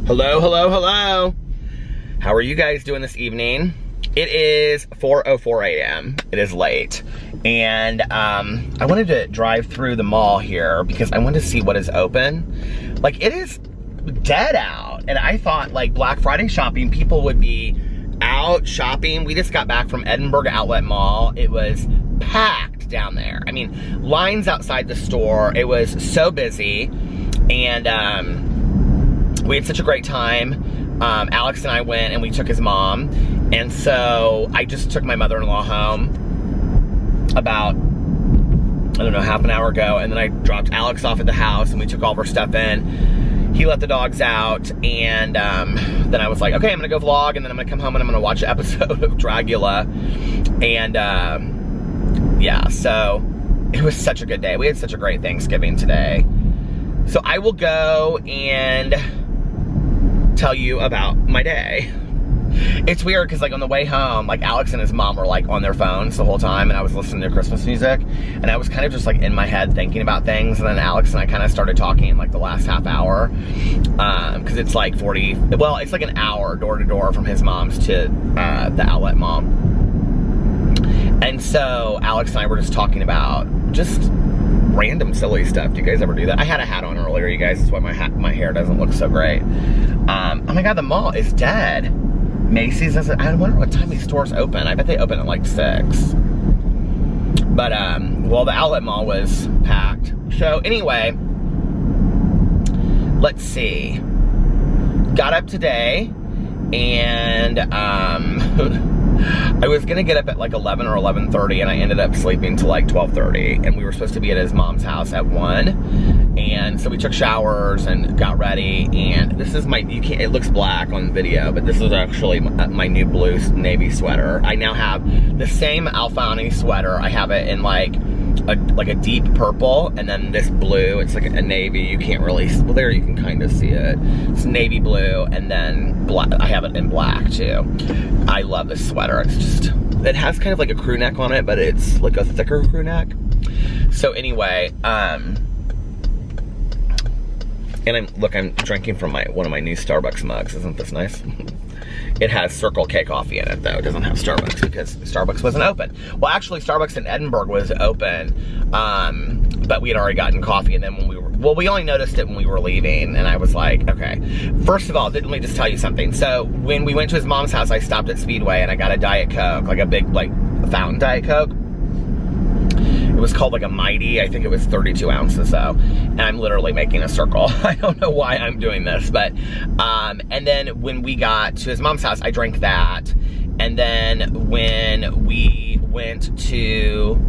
Hello, hello, hello. How are you guys doing this evening? It is 4:04 a.m. It is late. And I wanted to drive through the mall here because I wanted to see what is open. Like, it is dead out. And I thought, like, Black Friday shopping, people would be out shopping. We just got back from Edinburgh Outlet Mall. It was packed down there. I mean, lines outside the store. It was so busy. And we had such a great time. Alex and I went and we took his mom. And so I just took my mother-in-law home about, I don't know, half an hour ago. And then I dropped Alex off at the house and we took all of our stuff in. He let the dogs out. And then I was like, okay, I'm gonna go vlog and then I'm gonna come home and I'm gonna watch an episode of Dragula. And yeah, so it was such a good day. We had such a great Thanksgiving today. So I will go and tell you about my day. It's weird because, like, on the way home, like, Alex and his mom were, like, on their phones the whole time, and I was listening to Christmas music, and I was kind of just, like, in my head thinking about things, and then Alex and I kind of started talking, like, the last half hour, because it's, like, it's, like, an hour door-to-door from his mom's to the outlet mall. And so Alex and I were just talking about just random silly stuff. Do you guys ever do that? I had a hat on earlier, you guys. That's why my hair doesn't look so great. Oh my God, the mall is dead. Macy's doesn't, I wonder what time these stores open. I bet they open at like 6. But, well, the outlet mall was packed. So anyway, let's see. Got up today and, I was gonna get up at like 11 or 11:30 and I ended up sleeping till like 12:30, and we were supposed to be at his mom's house at 1, and so we took showers and got ready, and this is my, it looks black on video, but this is actually my new blue navy sweater. I now have the same Alfani sweater. I have it in like a deep purple, and then this blue, it's like a navy. You can't really, well, there you can kind of see it. It's navy blue, and then black. I have it in black too. I love this sweater. It's just, it has kind of like a crew neck on it, but it's like a thicker crew neck. So anyway, and I'm drinking from one of my new Starbucks mugs. Isn't this nice? It has Circle K coffee in it, though. It doesn't have Starbucks because Starbucks wasn't open. Well, actually, Starbucks in Edinburgh was open, but we had already gotten coffee, and then when we only noticed it when we were leaving, and I was like, okay. First of all, let me just tell you something. So when we went to his mom's house, I stopped at Speedway, and I got a Diet Coke, like a big, like, fountain Diet Coke. It was called like a Mighty. I think it was 32 ounces though. And I'm literally making a circle. I don't know why I'm doing this, but, and then when we got to his mom's house, I drank that. And then when we went to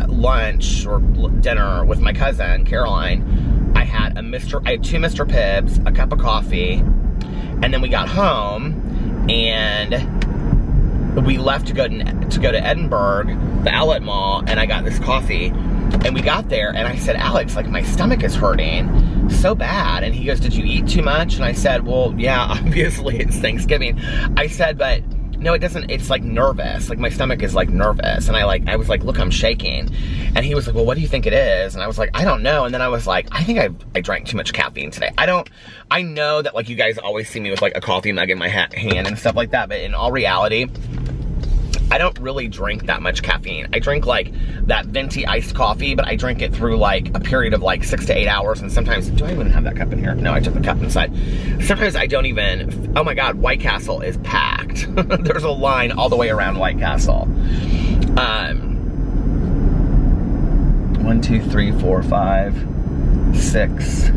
lunch or dinner with my cousin, Caroline, I had two Mr. Pibbs, a cup of coffee, and then we got home and we left to go to Edinburgh, the outlet mall, and I got this coffee. And we got there, and I said, Alex, like, my stomach is hurting so bad. And he goes, did you eat too much? And I said, well, yeah, obviously it's Thanksgiving. I said, but no, it doesn't, it's like nervous. Like, my stomach is like nervous. And I was like, look, I'm shaking. And he was like, well, what do you think it is? And I was like, I don't know. And then I was like, I think I drank too much caffeine today. I know that, like, you guys always see me with like a coffee mug in my hand and stuff like that. But in all reality, I don't really drink that much caffeine. I drink like that venti iced coffee, but I drink it through like a period of like 6 to 8 hours. And sometimes, do I even have that cup in here? No, I took the cup inside. Sometimes I don't even, oh my God, White Castle is packed. There's a line all the way around White Castle. 1, 2, 3, 4, 5, 6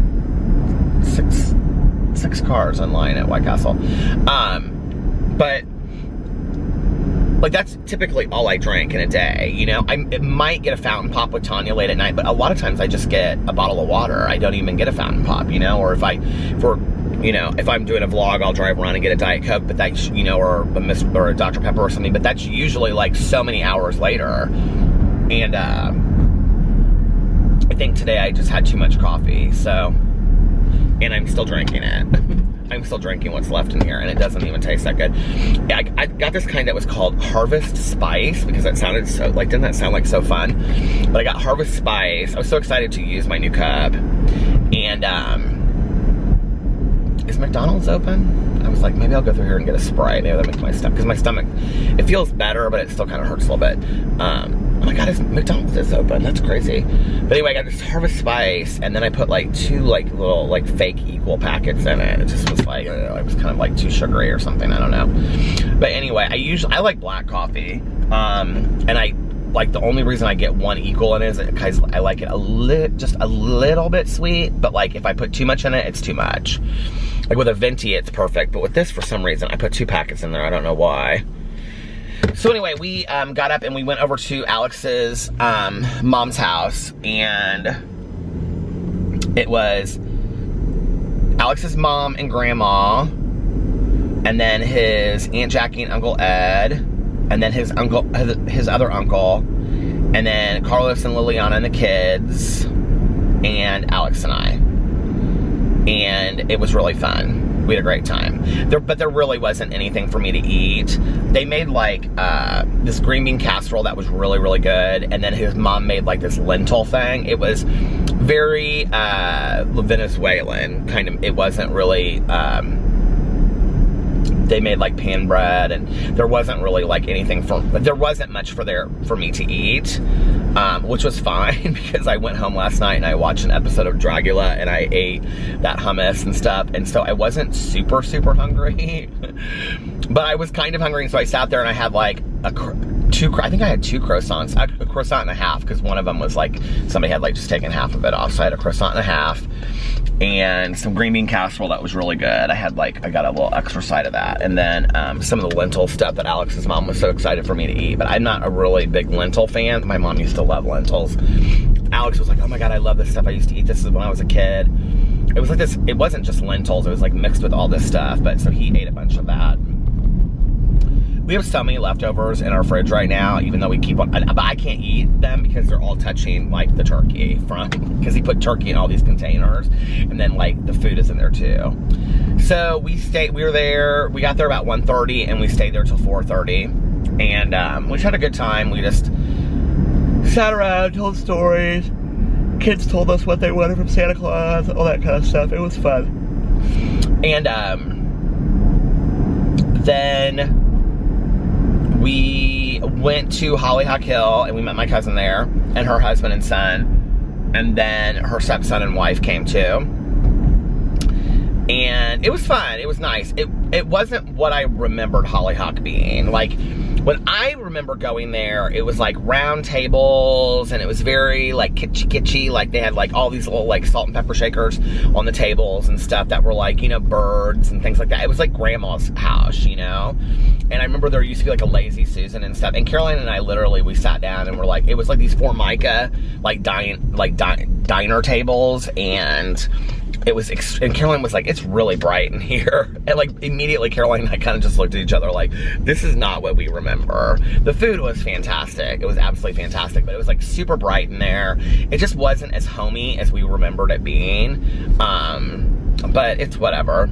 cars in line at White Castle. But like, that's typically all I drink in a day, you know? I might get a fountain pop with Tanya late at night, but a lot of times I just get a bottle of water. I don't even get a fountain pop, you know? Or if I'm doing a vlog, I'll drive around and get a Diet Coke, but that's, you know, or a Dr. Pepper or something, but that's usually like so many hours later. And I think today I just had too much coffee, so, and I'm still drinking it. I'm still drinking what's left in here, and it doesn't even taste that good. I got this kind that was called Harvest Spice, because that sounded so, like, didn't that sound like so fun? But I got Harvest Spice. I was so excited to use my new cup. And is McDonald's open? I was like, maybe I'll go through here and get a Sprite. Maybe that makes my stomach, because my stomach, it feels better, but it still kind of hurts a little bit. Oh my God, McDonald's is open. That's crazy. But anyway, I got this Harvest Spice, and then I put like 2 like little like fake equal packets in it. It just was like, I don't know, it was kind of like too sugary or something. I don't know. But anyway, I like black coffee, and I like the only reason I get 1 equal in it is because I like it just a little bit sweet. But like if I put too much in it, it's too much. Like with a venti, it's perfect. But with this, for some reason, I put 2 packets in there. I don't know why. So anyway, we got up and we went over to Alex's mom's house, and it was Alex's mom and grandma, and then his Aunt Jackie and Uncle Ed, and then his other uncle, and then Carlos and Liliana and the kids, and Alex and I. And it was really fun. We had a great time. But there really wasn't anything for me to eat. They made like this green bean casserole that was really, really good. And then his mom made like this lentil thing. It was very Venezuelan kind of. It wasn't really, they made like pan bread, and there wasn't really like anything there wasn't much for me to eat, which was fine because I went home last night and I watched an episode of Dragula and I ate that hummus and stuff, and so I wasn't super, super hungry, but I was kind of hungry, and so I sat there and I had like I think I had 2 croissants, a croissant and a half, because one of them was like, somebody had like just taken half of it off, so I had a croissant and a half, and some green bean casserole that was really good. I got a little extra side of that, and then some of the lentil stuff that Alex's mom was so excited for me to eat, but I'm not a really big lentil fan. My mom used to love lentils. Alex was like, oh my God, I love this stuff. I used to eat this when I was a kid. It was like this, it wasn't just lentils, it was like mixed with all this stuff, but so he ate a bunch of that. We have so many leftovers in our fridge right now, even though we keep on, but I can't eat them because they're all touching like the turkey because he put turkey in all these containers, and then like the food is in there too. So we were there, we got there about 1:30 and we stayed there till 4:30, and we just had a good time. We just sat around, told stories. Kids told us what they wanted from Santa Claus, all that kind of stuff. It was fun. And then we went to Hollyhock Hill and we met my cousin there and her husband and son, and then her stepson and wife came too. And it was fun. It was nice. It wasn't what I remembered Hollyhock being. Like, when I remember going there, it was like round tables, and it was very like kitschy. Like they had like all these little like salt and pepper shakers on the tables and stuff that were like, you know, birds and things like that. It was like grandma's house, you know? And I remember there used to be like a Lazy Susan and stuff. And Caroline and I literally, we sat down and we're like, it was like these Formica, like diner tables, and it was, and Caroline was like, it's really bright in here. And like immediately Caroline and I kind of just looked at each other like, this is not what we remember. The food was fantastic. It was absolutely fantastic, but it was like super bright in there. It just wasn't as homey as we remembered it being. But it's whatever.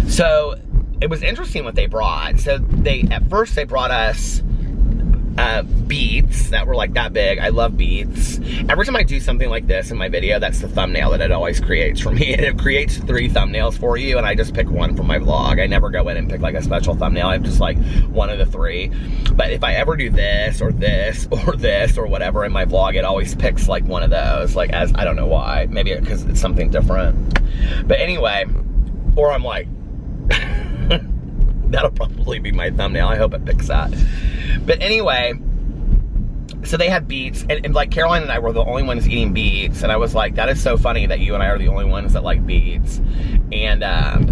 So it was interesting what they brought. So at first they brought us beets that were like that big. I love beets. Every time I do something like this in my video, that's the thumbnail that it always creates for me. And it creates 3 thumbnails for you, and I just pick one for my vlog. I never go in and pick like a special thumbnail. I'm just like one of the 3. But if I ever do this or this or this or whatever in my vlog, it always picks like one of those. Like, as I don't know why. Maybe because it's something different. But anyway, or I'm like, that'll probably be my thumbnail. I hope it picks that. But anyway, so they had beets, and like Caroline and I were the only ones eating beets, and I was like, that is so funny that you and I are the only ones that like beets. And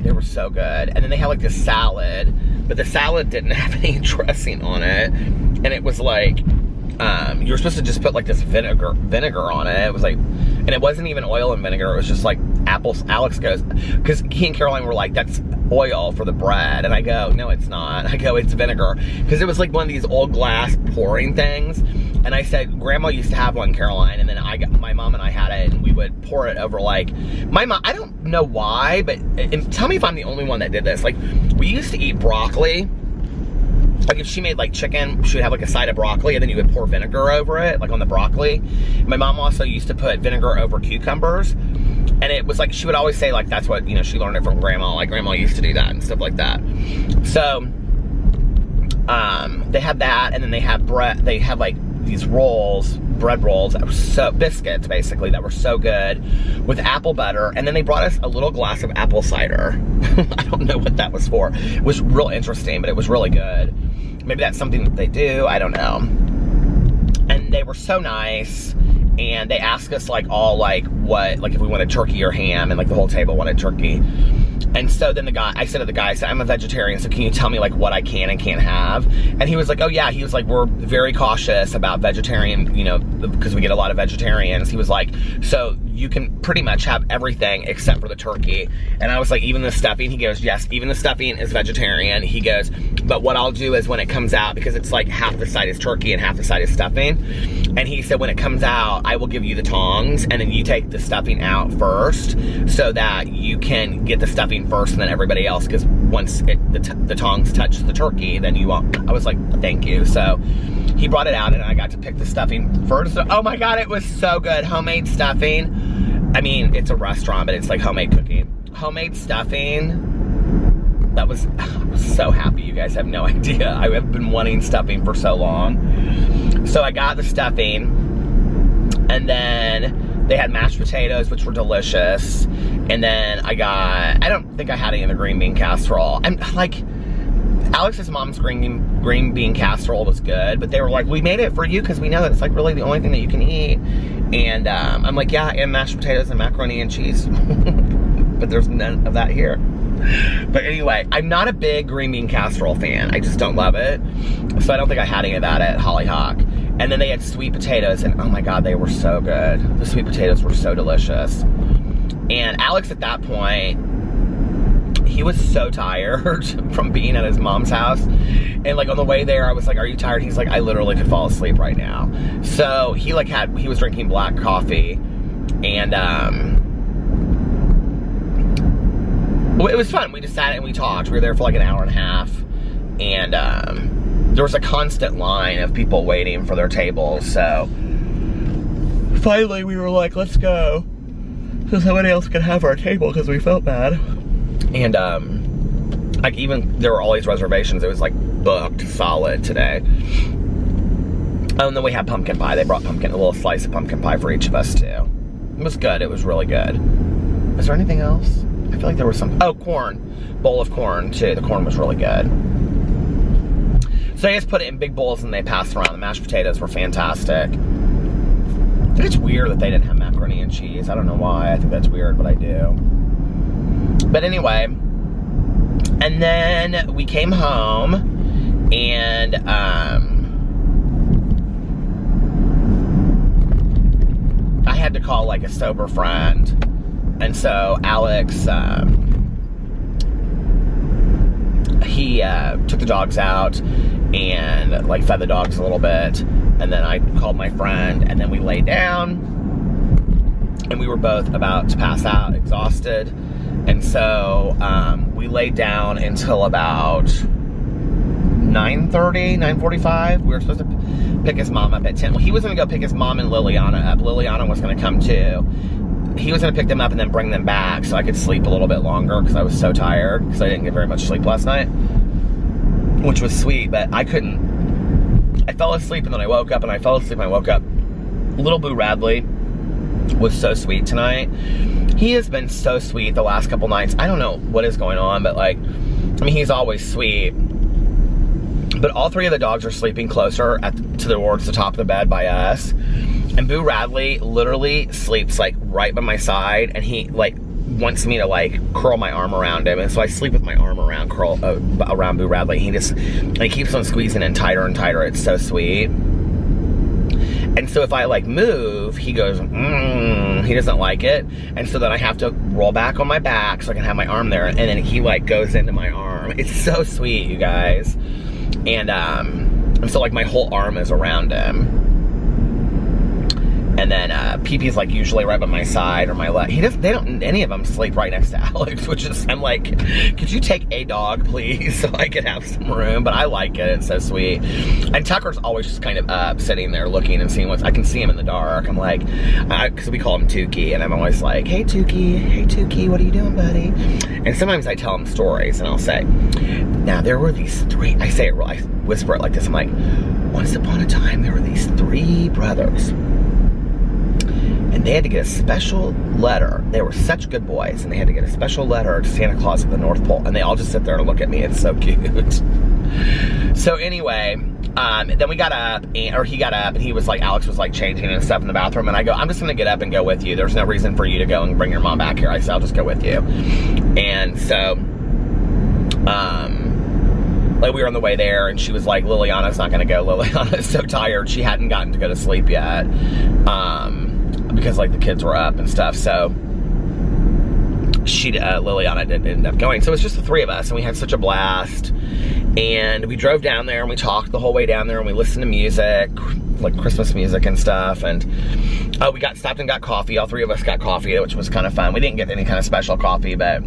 they were so good. And then they had like this salad, but the salad didn't have any dressing on it, and it was like, you were supposed to just put like this vinegar on it. It was like, and it wasn't even oil and vinegar, it was just like apples. Alex goes, because he and Caroline were like, that's oil for the bread, and I go, no it's not. I go, it's vinegar, because it was like one of these old glass pouring things, and I said, Grandma used to have one, Caroline, and then my mom and I had it, and we would pour it over like, my mom, I don't know why, but tell me if I'm the only one that did this. Like, we used to eat broccoli. Like if she made like chicken, she would have like a side of broccoli, and then you would pour vinegar over it, like on the broccoli. My mom also used to put vinegar over cucumbers. And it was like, she would always say like, that's what, you know, she learned it from grandma. Like grandma used to do that and stuff like that. So, they had that, and then they had bread, they had like these rolls, bread rolls that were so, biscuits basically, that were so good with apple butter. And then they brought us a little glass of apple cider. I don't know what that was for. It was real interesting, but it was really good. Maybe that's something that they do, I don't know. And they were so nice. And they asked us like all like what, like if we wanted turkey or ham, and like the whole table wanted turkey. And so then I said to the guy, I said, I'm a vegetarian, so can you tell me like what I can and can't have? And he was like, oh yeah, he was like, we're very cautious about vegetarian, you know, because we get a lot of vegetarians. He was like, so you can pretty much have everything except for the turkey. And I was like, even the stuffing? He goes, yes, even the stuffing is vegetarian. He goes, but what I'll do is when it comes out, because it's like half the side is turkey and half the side is stuffing. And he said, when it comes out, I will give you the tongs, and then you take the stuffing out first so that you can get the stuffing first and then everybody else, because once the tongs touch the turkey, then you won't. I was like, thank you. So he brought it out, and I got to pick the stuffing first. Oh my God, it was so good. Homemade stuffing. I mean, it's a restaurant, but it's like homemade cooking. Homemade stuffing. I was so happy. You guys have no idea. I have been wanting stuffing for so long. So I got the stuffing, and then they had mashed potatoes, which were delicious. And then I don't think I had any of the green bean casserole. I'm like, Alex's mom's green bean casserole was good, but they were like, we made it for you because we know that it's like really the only thing that you can eat. And I'm like, yeah, and mashed potatoes and macaroni and cheese. But there's none of that here. But anyway, I'm not a big green bean casserole fan. I just don't love it. So I don't think I had any of that at Hollyhock. And then they had sweet potatoes, and oh my God, they were so good. The sweet potatoes were so delicious. And Alex at that point, he was so tired from being at his mom's house. And like on the way there, I was like, are you tired? He's like, I literally could fall asleep right now. So he like he was drinking black coffee, and it was fun. We just sat and we talked. We were there for like an hour and a half, and there was a constant line of people waiting for their tables. So finally we were like, let's go, so somebody else could have our table, because we felt bad. And like even there were all these reservations. It was like booked solid today. Oh, and then we had pumpkin pie. They brought a little slice of pumpkin pie for each of us too. It was good. It was really good. Is there anything else? I feel like there was some, oh, corn. Bowl of corn too. The corn was really good. So they just put it in big bowls and they passed around. The mashed potatoes were fantastic. I think it's weird that they didn't have macaroni and cheese. I don't know why. I think that's weird, but I do. But anyway, and then we came home, and I had to call like a sober friend. And so Alex, he took the dogs out and like fed the dogs a little bit. And then I called my friend, and then we laid down, and we were both about to pass out, exhausted. And so we laid down until about 9:30, 9:45. We were supposed to pick his mom up at 10. Well, he was gonna go pick his mom and Liliana up. Liliana was gonna come too. He was gonna pick them up and then bring them back so I could sleep a little bit longer, because I was so tired, because I didn't get very much sleep last night, which was sweet, but I couldn't. I fell asleep, and then I woke up, and I fell asleep and I woke up. Little Boo Radley was so sweet tonight. He has been so sweet the last couple nights. I don't know what is going on, but like, I mean, he's always sweet. But all three of the dogs are sleeping closer towards the top of the bed by us. And Boo Radley literally sleeps like right by my side, and he like wants me to like curl my arm around him. And so I sleep with my arm around around Boo Radley. He keeps on squeezing in tighter and tighter. It's so sweet. And so if I like move, he goes, he doesn't like it. And so then I have to roll back on my back so I can have my arm there. And then he like goes into my arm. It's so sweet, you guys. And so like my whole arm is around him. And then PP like usually right by my side or my left. They don't, any of them sleep right next to Alex, which is, I'm like, could you take a dog, please, so I could have some room? But I like it, it's so sweet. And Tucker's always just kind of up, sitting there looking and seeing I can see him in the dark. I'm like, because we call him Tukey, and I'm always like, hey Tukey, what are you doing, buddy? And sometimes I tell him stories, and I'll say, now there were these three, I whisper it like this, I'm like, once upon a time, there were these three brothers. And they had to get a special letter. They were such good boys, and they had to get a special letter to Santa Claus at the North Pole. And they all just sit there and look at me. It's so cute. So anyway, then we got up, or he got up, and he was like, Alex was like changing and stuff in the bathroom. And I go, I'm just gonna get up and go with you. There's no reason for you to go and bring your mom back here. I said, I'll just go with you. And so, like we were on the way there, and she was like, Liliana's not gonna go. Liliana's so tired. She hadn't gotten to go to sleep yet. Because like the kids were up and stuff, so Liliana didn't end up going. So it was just the three of us, and we had such a blast. And we drove down there, and we talked the whole way down there, and we listened to music, like Christmas music and stuff. And we stopped and got coffee. All three of us got coffee, which was kind of fun. We didn't get any kind of special coffee, but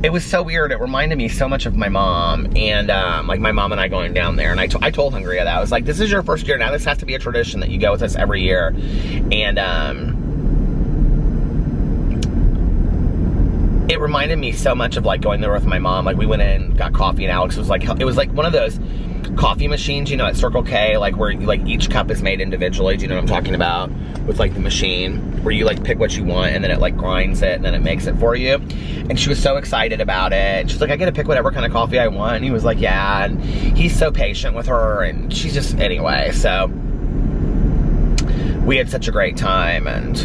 it was so weird. It reminded me so much of my mom, and like my mom and I going down there. And I told Hungria that. I was like, this is your first year. Now this has to be a tradition that you go with us every year. And it reminded me so much of like going there with my mom. Like we went in, got coffee, and Alex was like, it was like one of those coffee machines, you know, at Circle K, like where like each cup is made individually. Do you know what I'm talking about? With like the machine where you like pick what you want, and then it like grinds it, and then it makes it for you. And she was so excited about it. And she's like, I get to pick whatever kind of coffee I want. And he was like, yeah. And he's so patient with her, and she's just, anyway, so we had such a great time. And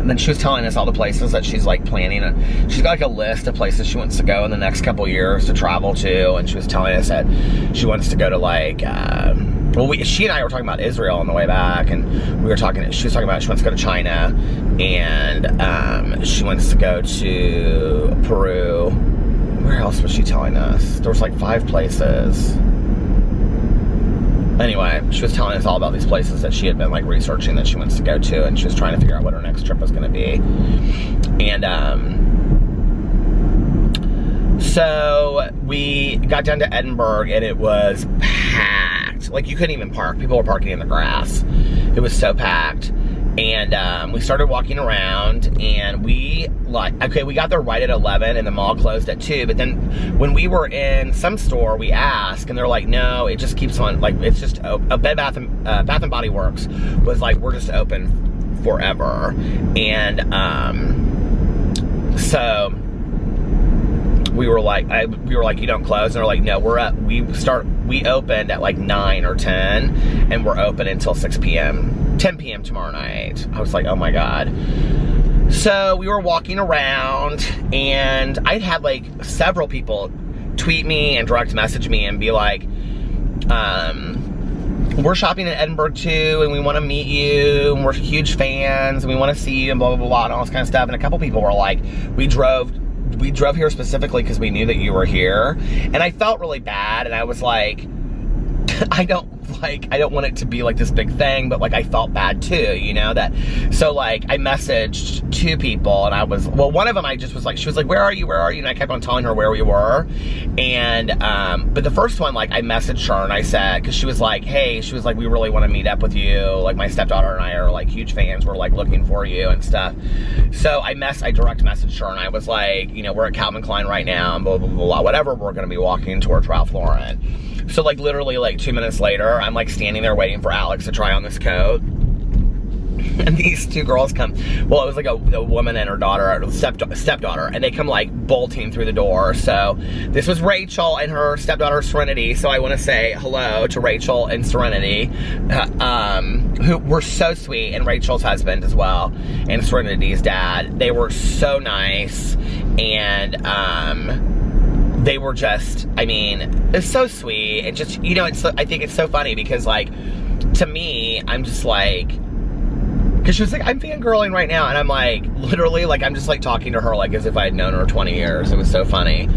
then she was telling us all the places that she's like planning. She's got like a list of places she wants to go in the next couple years to travel to. And she was telling us that she wants to go to like, well, she and I were talking about Israel on the way back, and she was talking about she wants to go to China, and she wants to go to Peru. Where else was she telling us? There was like 5 places. Anyway, she was telling us all about these places that she had been like researching that she wants to go to, and she was trying to figure out what her next trip was going to be. And so we got down to Edinburgh, and it was packed. Like you couldn't even park. People were parking in the grass. It was so packed. And we started walking around, and we got there right at 11, and the mall closed at 2. But then when we were in some store, we asked, and they're like, no, it just keeps on, like, it's just a Bath and Body Works was like, we're just open forever. And so we were like, you don't close? And they're like, no, we opened at like 9 or 10, and we're open until 6 p.m. 10 p.m. tomorrow night. I was like, oh my God. So we were walking around, and I'd had like several people tweet me and direct message me and be like, we're shopping in Edinburgh too, and we want to meet you, and we're huge fans, and we want to see you, and blah, blah, blah, and all this kind of stuff. And a couple people were like, we drove here specifically because we knew that you were here. And I felt really bad, and I was like, I don't want it to be like this big thing, but like I felt bad too, you know, that, so like I messaged 2 people, and I was, well, one of them I just was like, she was like, where are you? And I kept on telling her where we were. And but the first one, like I messaged her, and I said, because she was like, hey, she was like, we really want to meet up with you, like my stepdaughter and I are like huge fans, we're like looking for you and stuff. So I direct messaged her, and I was like, you know, we're at Calvin Klein right now, and blah, blah, blah, blah, whatever, we're gonna be walking towards Ralph Lauren. So like literally like 2 minutes later, I'm like standing there waiting for Alex to try on this coat. And these 2 girls come, well, it was like a woman and her daughter, stepdaughter, and they come like bolting through the door. So this was Rachel and her stepdaughter Serenity. So I want to say hello to Rachel and Serenity, who were so sweet, and Rachel's husband as well, and Serenity's dad. They were so nice, and they were just, I mean, it's so sweet. And just, you know, I think it's so funny because, like, to me, I'm just like, because she was like, I'm fangirling right now. And I'm like, literally, like, I'm just like talking to her like as if I had known her 20 years. It was so funny.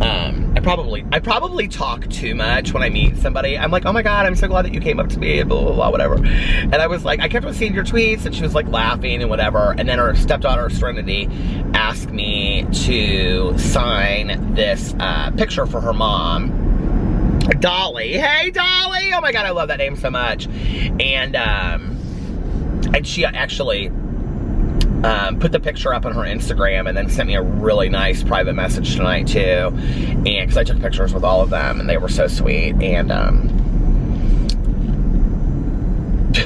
I probably talk too much when I meet somebody. I'm like, oh my God, I'm so glad that you came up to me, blah, blah, blah, whatever. And I was like, I kept on seeing your tweets, and she was like laughing and whatever. And then her stepdaughter, Serenity, asked me to sign this picture for her mom, Dolly. Hey, Dolly! Oh my God, I love that name so much. And she actually put the picture up on her Instagram and then sent me a really nice private message tonight too. And because I took pictures with all of them and they were so sweet. And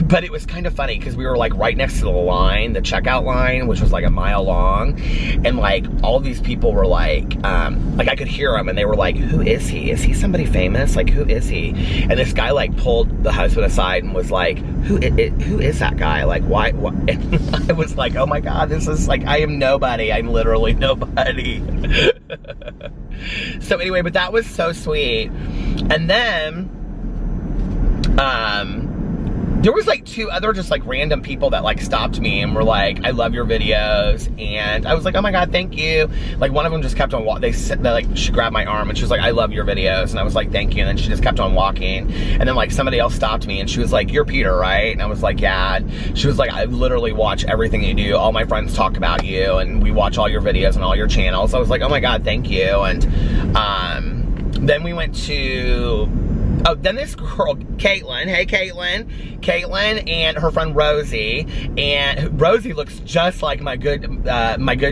but it was kind of funny because we were like right next to the line, the checkout line, which was like a mile long, and like all these people were like I could hear them, and they were like, who is he? Is he somebody famous? Like, who is he? And this guy like pulled the husband aside and was like, who is that guy? Like, why? And I was like, oh my God, this is like, I am nobody. I'm literally nobody. So anyway, but that was so sweet. And then there was like two other just like random people that like stopped me and were like, I love your videos. And I was like, oh my God, thank you. Like one of them just kept on walking. She grabbed my arm and she was like, I love your videos. And I was like, thank you. And then she just kept on walking. And then like somebody else stopped me and she was like, you're Peter, right? And I was like, yeah. And she was like, I literally watch everything you do. All my friends talk about you and we watch all your videos and all your channels. I was like, oh my God, thank you. And then we went to, oh, then this girl, Caitlin, hey Caitlin and her friend Rosie, and Rosie looks just like my good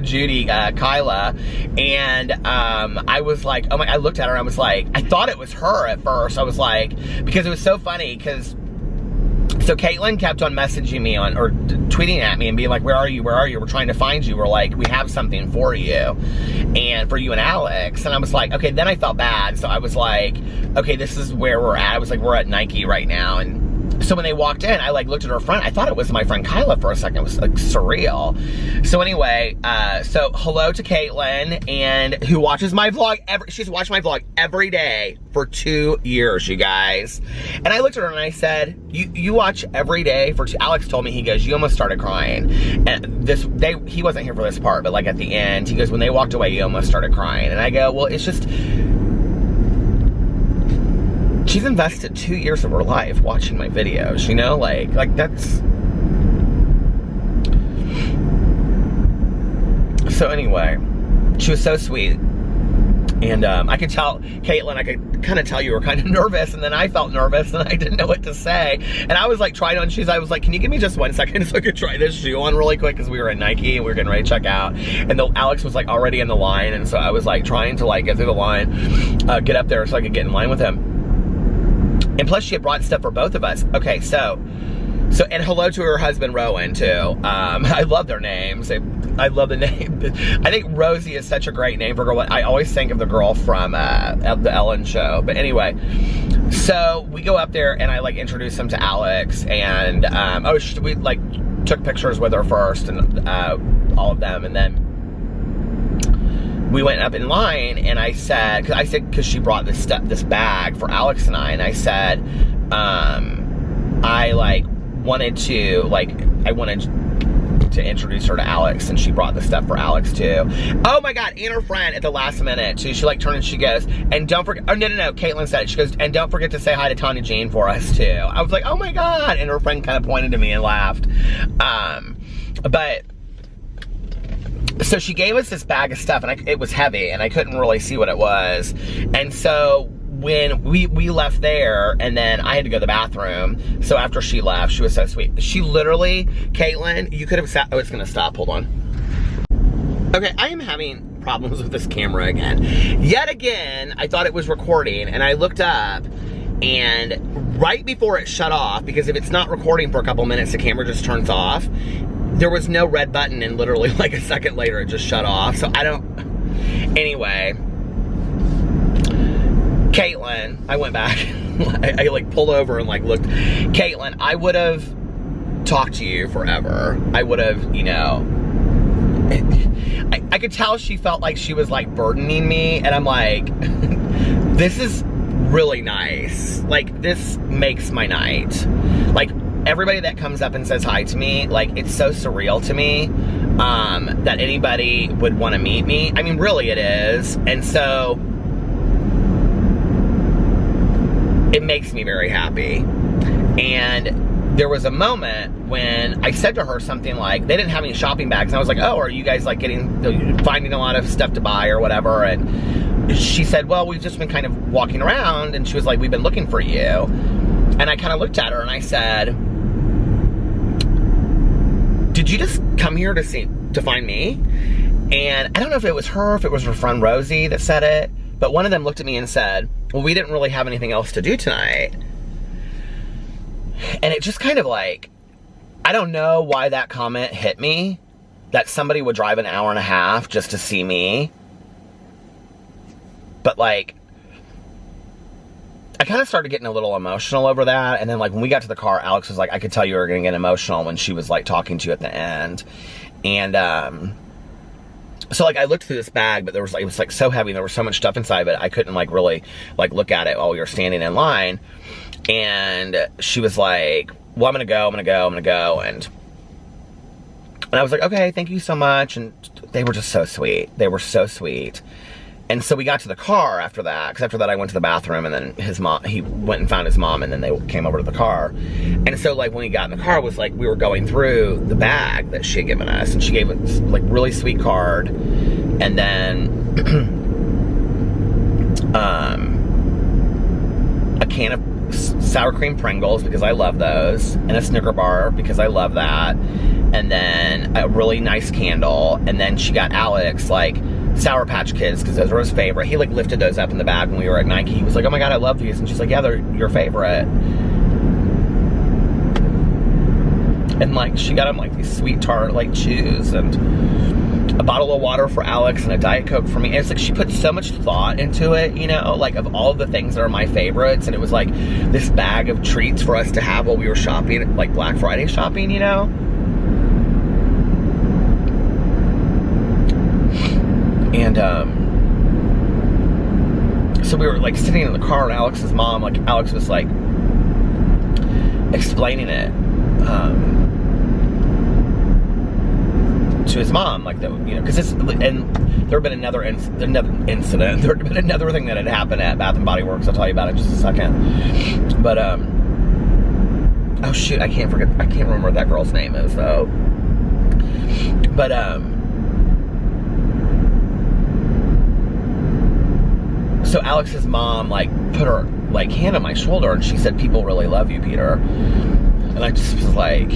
Judy, Kyla, and I was like, oh my, I looked at her and I was like, I thought it was her at first. I was like, because it was so funny, because so Caitlin kept on messaging me or tweeting at me and being like, where are you? Where are you? We're trying to find you. We're like, we have something for you and for you and Alex. And I was like, okay, then I felt bad. So I was like, okay, this is where we're at. I was like, we're at Nike right now. And so when they walked in, I like looked at her friend. I thought it was my friend Kyla for a second. It was like surreal. So anyway, so hello to Caitlin, and who watches my vlog she's watched my vlog every day for 2 years, you guys. And I looked at her and I said, you watch every day for Alex told me, he goes, you almost started crying. And he wasn't here for this part, but like at the end, he goes, when they walked away, you almost started crying. And I go, well, it's just, she's invested 2 years of her life watching my videos, you know, like that's. So anyway, she was so sweet. And I could tell, Caitlin, I could kind of tell you were kind of nervous, and then I felt nervous and I didn't know what to say. And I was like trying on shoes. I was like, can you give me just 1 second so I could try this shoe on really quick, because we were at Nike and we were getting ready to check out. And Alex was like already in the line, and so I was like trying to like get through the line, get up there so I could get in line with him. And plus she had brought stuff for both of us. Okay, so and hello to her husband, Rowan, too. I love their names. I love the name. I think Rosie is such a great name for a girl. I always think of the girl from the Ellen show. But anyway, so we go up there and I like introduce them to Alex, and we like took pictures with her first and all of them, and then we went up in line, and I said, because she brought this bag for Alex and I said, I wanted to introduce her to Alex, and she brought the stuff for Alex too. Oh my God, and her friend at the last minute too. She like turned and she goes, and don't forget, oh no, Caitlin said it. She goes, and don't forget to say hi to Tanya Jean for us too. I was like, oh my God, and her friend kind of pointed to me and laughed. But so she gave us this bag of stuff, and it was heavy, and I couldn't really see what it was. And so when we left there, and then I had to go to the bathroom, so after she left, she was so sweet. She literally, Caitlin, you could have sat, oh, it's gonna stop, hold on. Okay, I am having problems with this camera again. Yet again, I thought it was recording, and I looked up, and right before it shut off, because if it's not recording for a couple minutes, the camera just turns off. There was no red button, and literally like a second later, it just shut off. So I don't, anyway. Caitlin, I went back. I like pulled over and like looked. Caitlin, I would have talked to you forever. I would have, you know, I could tell she felt like she was like burdening me, and I'm like, this is really nice. Like, this makes my night. Like, everybody that comes up and says hi to me, like, it's so surreal to me that anybody would want to meet me. I mean, really it is. And so it makes me very happy. And there was a moment when I said to her something like, they didn't have any shopping bags. And I was like, oh, are you guys like finding a lot of stuff to buy or whatever? And she said, well, we've just been kind of walking around. And she was like, we've been looking for you. And I kind of looked at her and I said, did you just come here to find me? And I don't know if it was her, if it was her friend Rosie that said it, but one of them looked at me and said, well, we didn't really have anything else to do tonight. And it just kind of like, I don't know why that comment hit me, that somebody would drive an hour and a half just to see me. But like, I kind of started getting a little emotional over that. And then like when we got to the car, Alex was like, I could tell you were going to get emotional when she was like talking to you at the end. And so like I looked through this bag, but it was like so heavy. There was so much stuff inside of it. I couldn't like really like look at it while we were standing in line. And she was like, well, I'm going to go. And I was like, okay, thank you so much. And they were just so sweet. They were so sweet. And so we got to the car after that, because after that I went to the bathroom, and then he went and found his mom, and then they came over to the car. And so like when we got in the car, it was like we were going through the bag that she had given us, and she gave us like really sweet card, and then a can of sour cream Pringles, because I love those, and a Snicker bar, because I love that, and then a really nice candle. And then she got Alex like Sour Patch Kids, because those were his favorite. He like lifted those up in the bag when we were at Nike. He was like, oh my god, I love these. And she's like, yeah, they're your favorite. And like she got him like these sweet tart like chews, and a bottle of water for Alex, and a Diet Coke for me. And it's like she put so much thought into it, you know, like of all the things that are my favorites. And it was like this bag of treats for us to have while we were shopping, like Black Friday shopping, you know. And so we were like sitting in the car, and Alex's mom, like Alex was like explaining it to his mom, like that, you know, because it's, and there had been another incident. There had been another thing that had happened at Bath and Body Works. I'll tell you about it in just a second. But oh shoot, I can't remember what that girl's name is though. But so Alex's mom like put her like hand on my shoulder, and she said, people really love you, Peter. And I just was like,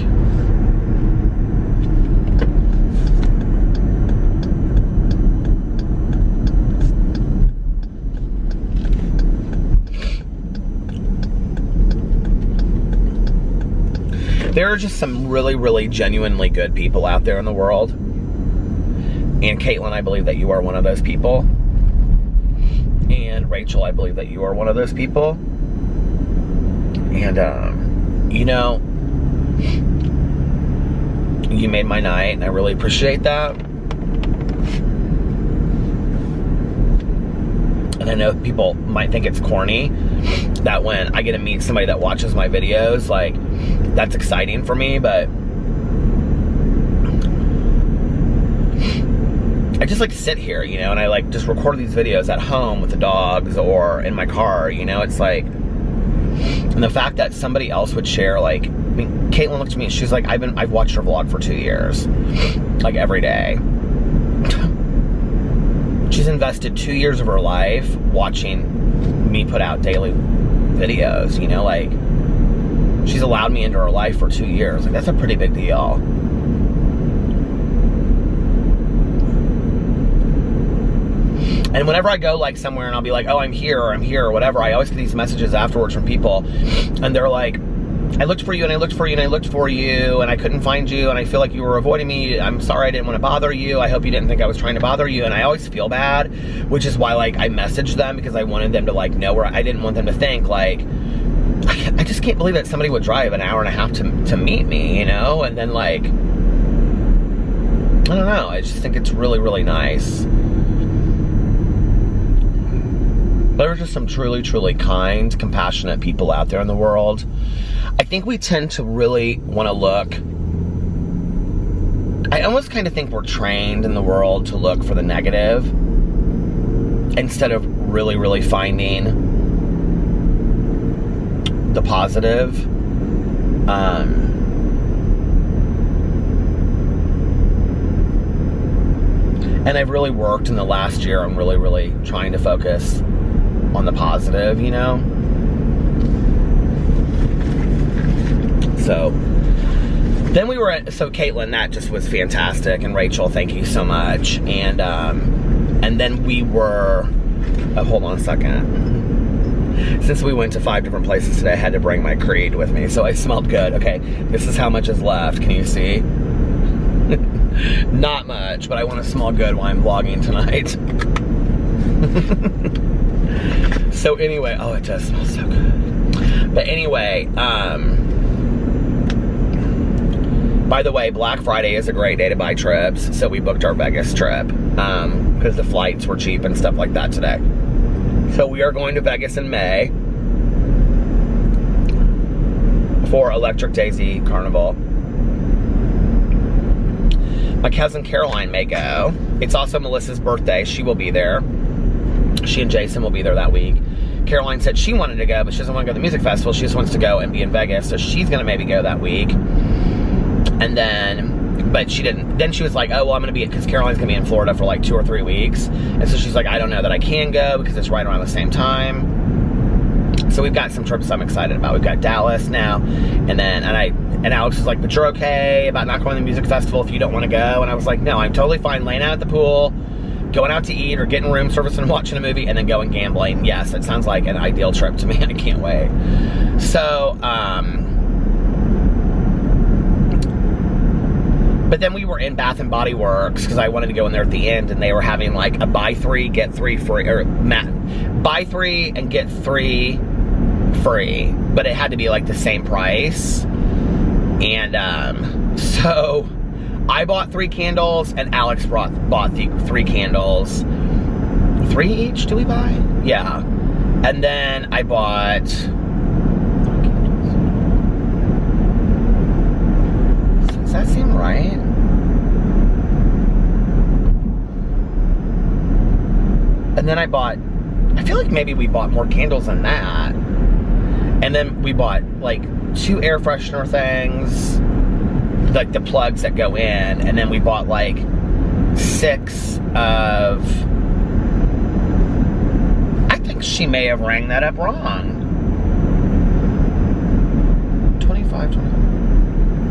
there are just some really, really genuinely good people out there in the world. And Caitlin, I believe that you are one of those people. And Rachel, I believe that you are one of those people. And, you know, you made my night, and I really appreciate that. And I know people might think it's corny that when I get to meet somebody that watches my videos, like, that's exciting for me, but I just like to sit here, you know, and I like just record these videos at home with the dogs or in my car, you know. It's like, and the fact that somebody else would share, like, I mean, Caitlin looked at me and she's like, I've watched her vlog for 2 years, like every day. She's invested 2 years of her life watching me put out daily videos, you know, like, she's allowed me into her life for 2 years. Like, that's a pretty big deal. And whenever I go like somewhere and I'll be like, oh, I'm here or whatever, I always get these messages afterwards from people, and they're like, I looked for you and I looked for you and I looked for you and I couldn't find you and I feel like you were avoiding me. I'm sorry, I didn't want to bother you. I hope you didn't think I was trying to bother you. And I always feel bad, which is why like I messaged them, because I wanted them to like know where, I didn't want them to think like, I just can't believe that somebody would drive an hour and a half to meet me, you know? And then like, I don't know, I just think it's really, really nice. There are just some truly, truly kind, compassionate people out there in the world. I think we tend to really want to look, I almost kind of think we're trained in the world to look for the negative instead of really, really finding the positive. And I've really worked in the last year on really trying to focus on the positive, you know? So, then we were at, so Caitlin, that just was fantastic, and Rachel, thank you so much. And then we were, hold on a second. Since we went to 5 different places today, I had to bring my Creed with me, so I smelled good. Okay, this is how much is left, can you see? Not much, but I want to smell good while I'm vlogging tonight. So anyway, oh, it does smell so good. But anyway, by the way, Black Friday is a great day to buy trips, so we booked our Vegas trip, because the flights were cheap and stuff like that today. So we are going to Vegas in May for Electric Daisy Carnival. My cousin Caroline may go. It's also Melissa's birthday. She will be there. She and Jason will be there that week. Caroline said she wanted to go, but she doesn't want to go to the music festival. She just wants to go and be in Vegas, so she's gonna maybe go that week. And then, but she didn't. Then she was like, oh, well, I'm gonna be, because Caroline's gonna be in Florida for like 2 or 3 weeks. And so she's like, I don't know that I can go because it's right around the same time. So we've got some trips I'm excited about. We've got Dallas now, and then, and Alex was like, but you're okay about not going to the music festival if you don't want to go? And I was like, no, I'm totally fine laying out at the pool, going out to eat, or getting room service and watching a movie, and then going gambling. Yes, it sounds like an ideal trip to me. I can't wait. So, but then we were in Bath and Body Works because I wanted to go in there at the end, and they were having like a buy 3, get 3 free, or buy 3 and get 3 free, but it had to be like the same price. And so I bought 3 candles, and Alex bought the 3 candles. 3 each, do we buy? Yeah. And then I bought, does that seem right? And then I feel like maybe we bought more candles than that. And then we bought like 2 air freshener things, like the plugs that go in, and then we bought like 6 of, I think she may have rang that up wrong. 25,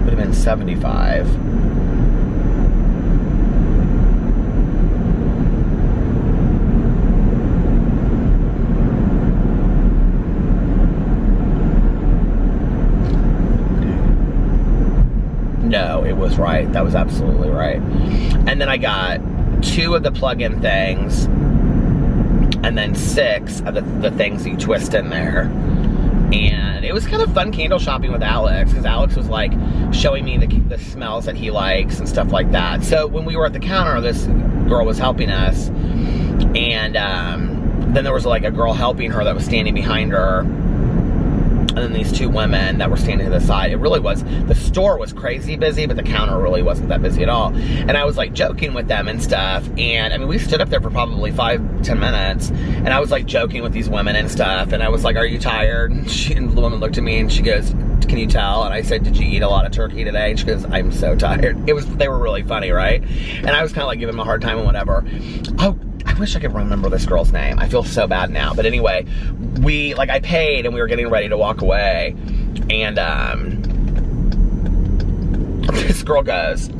would have been 75. No, it was right. That was absolutely right. And then I got 2 of the plug-in things, and then 6 of the things that you twist in there. And it was kind of fun candle shopping with Alex, because Alex was like showing me the smells that he likes and stuff like that. So when we were at the counter, this girl was helping us, and then there was like a girl helping her that was standing behind her. And then these 2 women that were standing to the side. It really was, the store was crazy busy, but the counter really wasn't that busy at all. And I was like joking with them and stuff. And I mean, we stood up there for probably 5-10 minutes. And I was like joking with these women and stuff. And I was like, are you tired? And the woman looked at me and she goes, can you tell? And I said, did you eat a lot of turkey today? And she goes, I'm so tired. They were really funny, right? And I was kind of like giving them a hard time and whatever. Oh, I wish I could remember this girl's name. I feel so bad now. But anyway, I paid and we were getting ready to walk away. And this girl goes,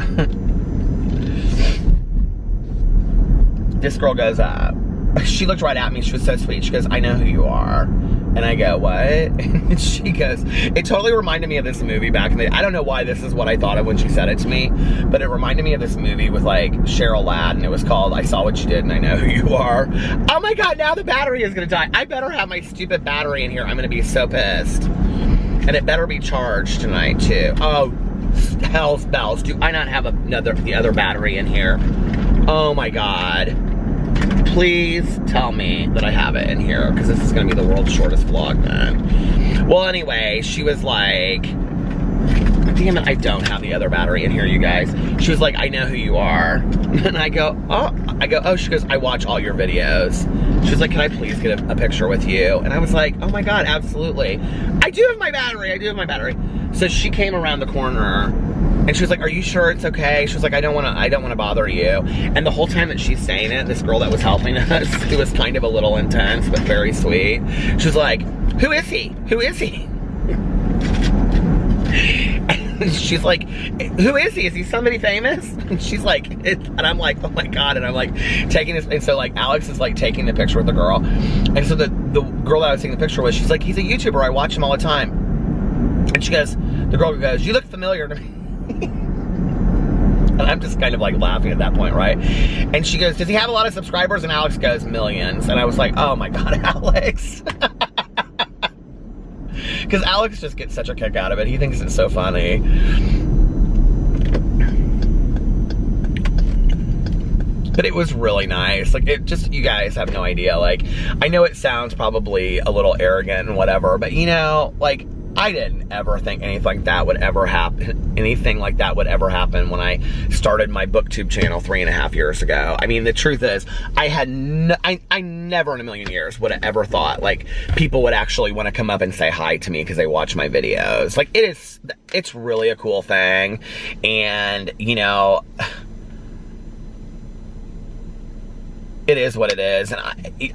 she looked right at me. She was so sweet. She goes, I know who you are. And I go, what? And she goes, it totally reminded me of this movie back in the day. I don't know why this is what I thought of when she said it to me, but it reminded me of this movie with like Cheryl Ladd, and it was called I Saw What You Did and I Know Who You Are. Oh my God, now the battery is gonna die. I better have my stupid battery in here. I'm gonna be so pissed. And it better be charged tonight too. Oh, hell's bells. Do I not have the other battery in here? Oh my God. Please tell me that I have it in here, because this is going to be the world's shortest vlog, man. Well, anyway, she was like, damn it, I don't have the other battery in here, you guys. She was like, I know who you are. And I go, oh, I go, oh, she goes, I watch all your videos. She was like, can I please get a picture with you? And I was like, oh my God, absolutely. I do have my battery. So she came around the corner and she was like, are you sure it's okay? She was like, I don't want to bother you. And the whole time that she's saying it, this girl that was helping us, who was kind of a little intense, but very sweet, she was like, who is he? And she's like, who is he? Is he somebody famous? And she's like, and I'm like, oh my God. And I'm like taking this, and so like Alex is like taking the picture with the girl. And so the girl that I was taking the picture with, she's like, he's a YouTuber, I watch him all the time. And she goes, the girl goes, you look familiar to me. And I'm just kind of like laughing at that point, right? And she goes, does he have a lot of subscribers? And Alex goes, millions. And I was like, oh my God, Alex. Because Alex just gets such a kick out of it. He thinks it's so funny. But it was really nice. Like, it just, you guys have no idea. Like, I know it sounds probably a little arrogant and whatever, but you know, like, I didn't ever think anything like that would ever happen. Anything like that would ever happen when I started my BookTube channel 3.5 years ago. I mean, the truth is, I never in a million years would have ever thought like people would actually want to come up and say hi to me because they watch my videos. Like, it's really a cool thing, and you know, it is what it is, and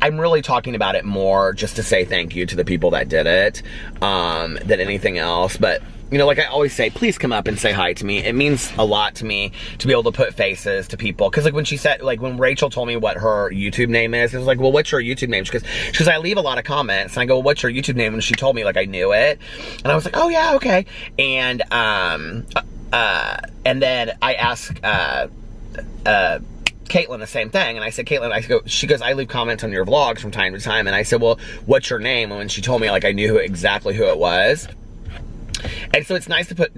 I'm really talking about it more just to say thank you to the people that did it, than anything else. But you know, like I always say, please come up and say hi to me. It means a lot to me to be able to put faces to people. Because like when she said, like when Rachel told me what her YouTube name is, it was like, well, what's your YouTube name? She goes, I leave a lot of comments, and I go, well, what's your YouTube name? And she told me, like, I knew it, and I was like, oh yeah, okay. And then I asked Caitlin the same thing, and I said, Caitlin, she goes, I leave comments on your vlogs from time to time, and I said, well, what's your name? And when she told me, like, I knew exactly who it was. And so it's nice to put,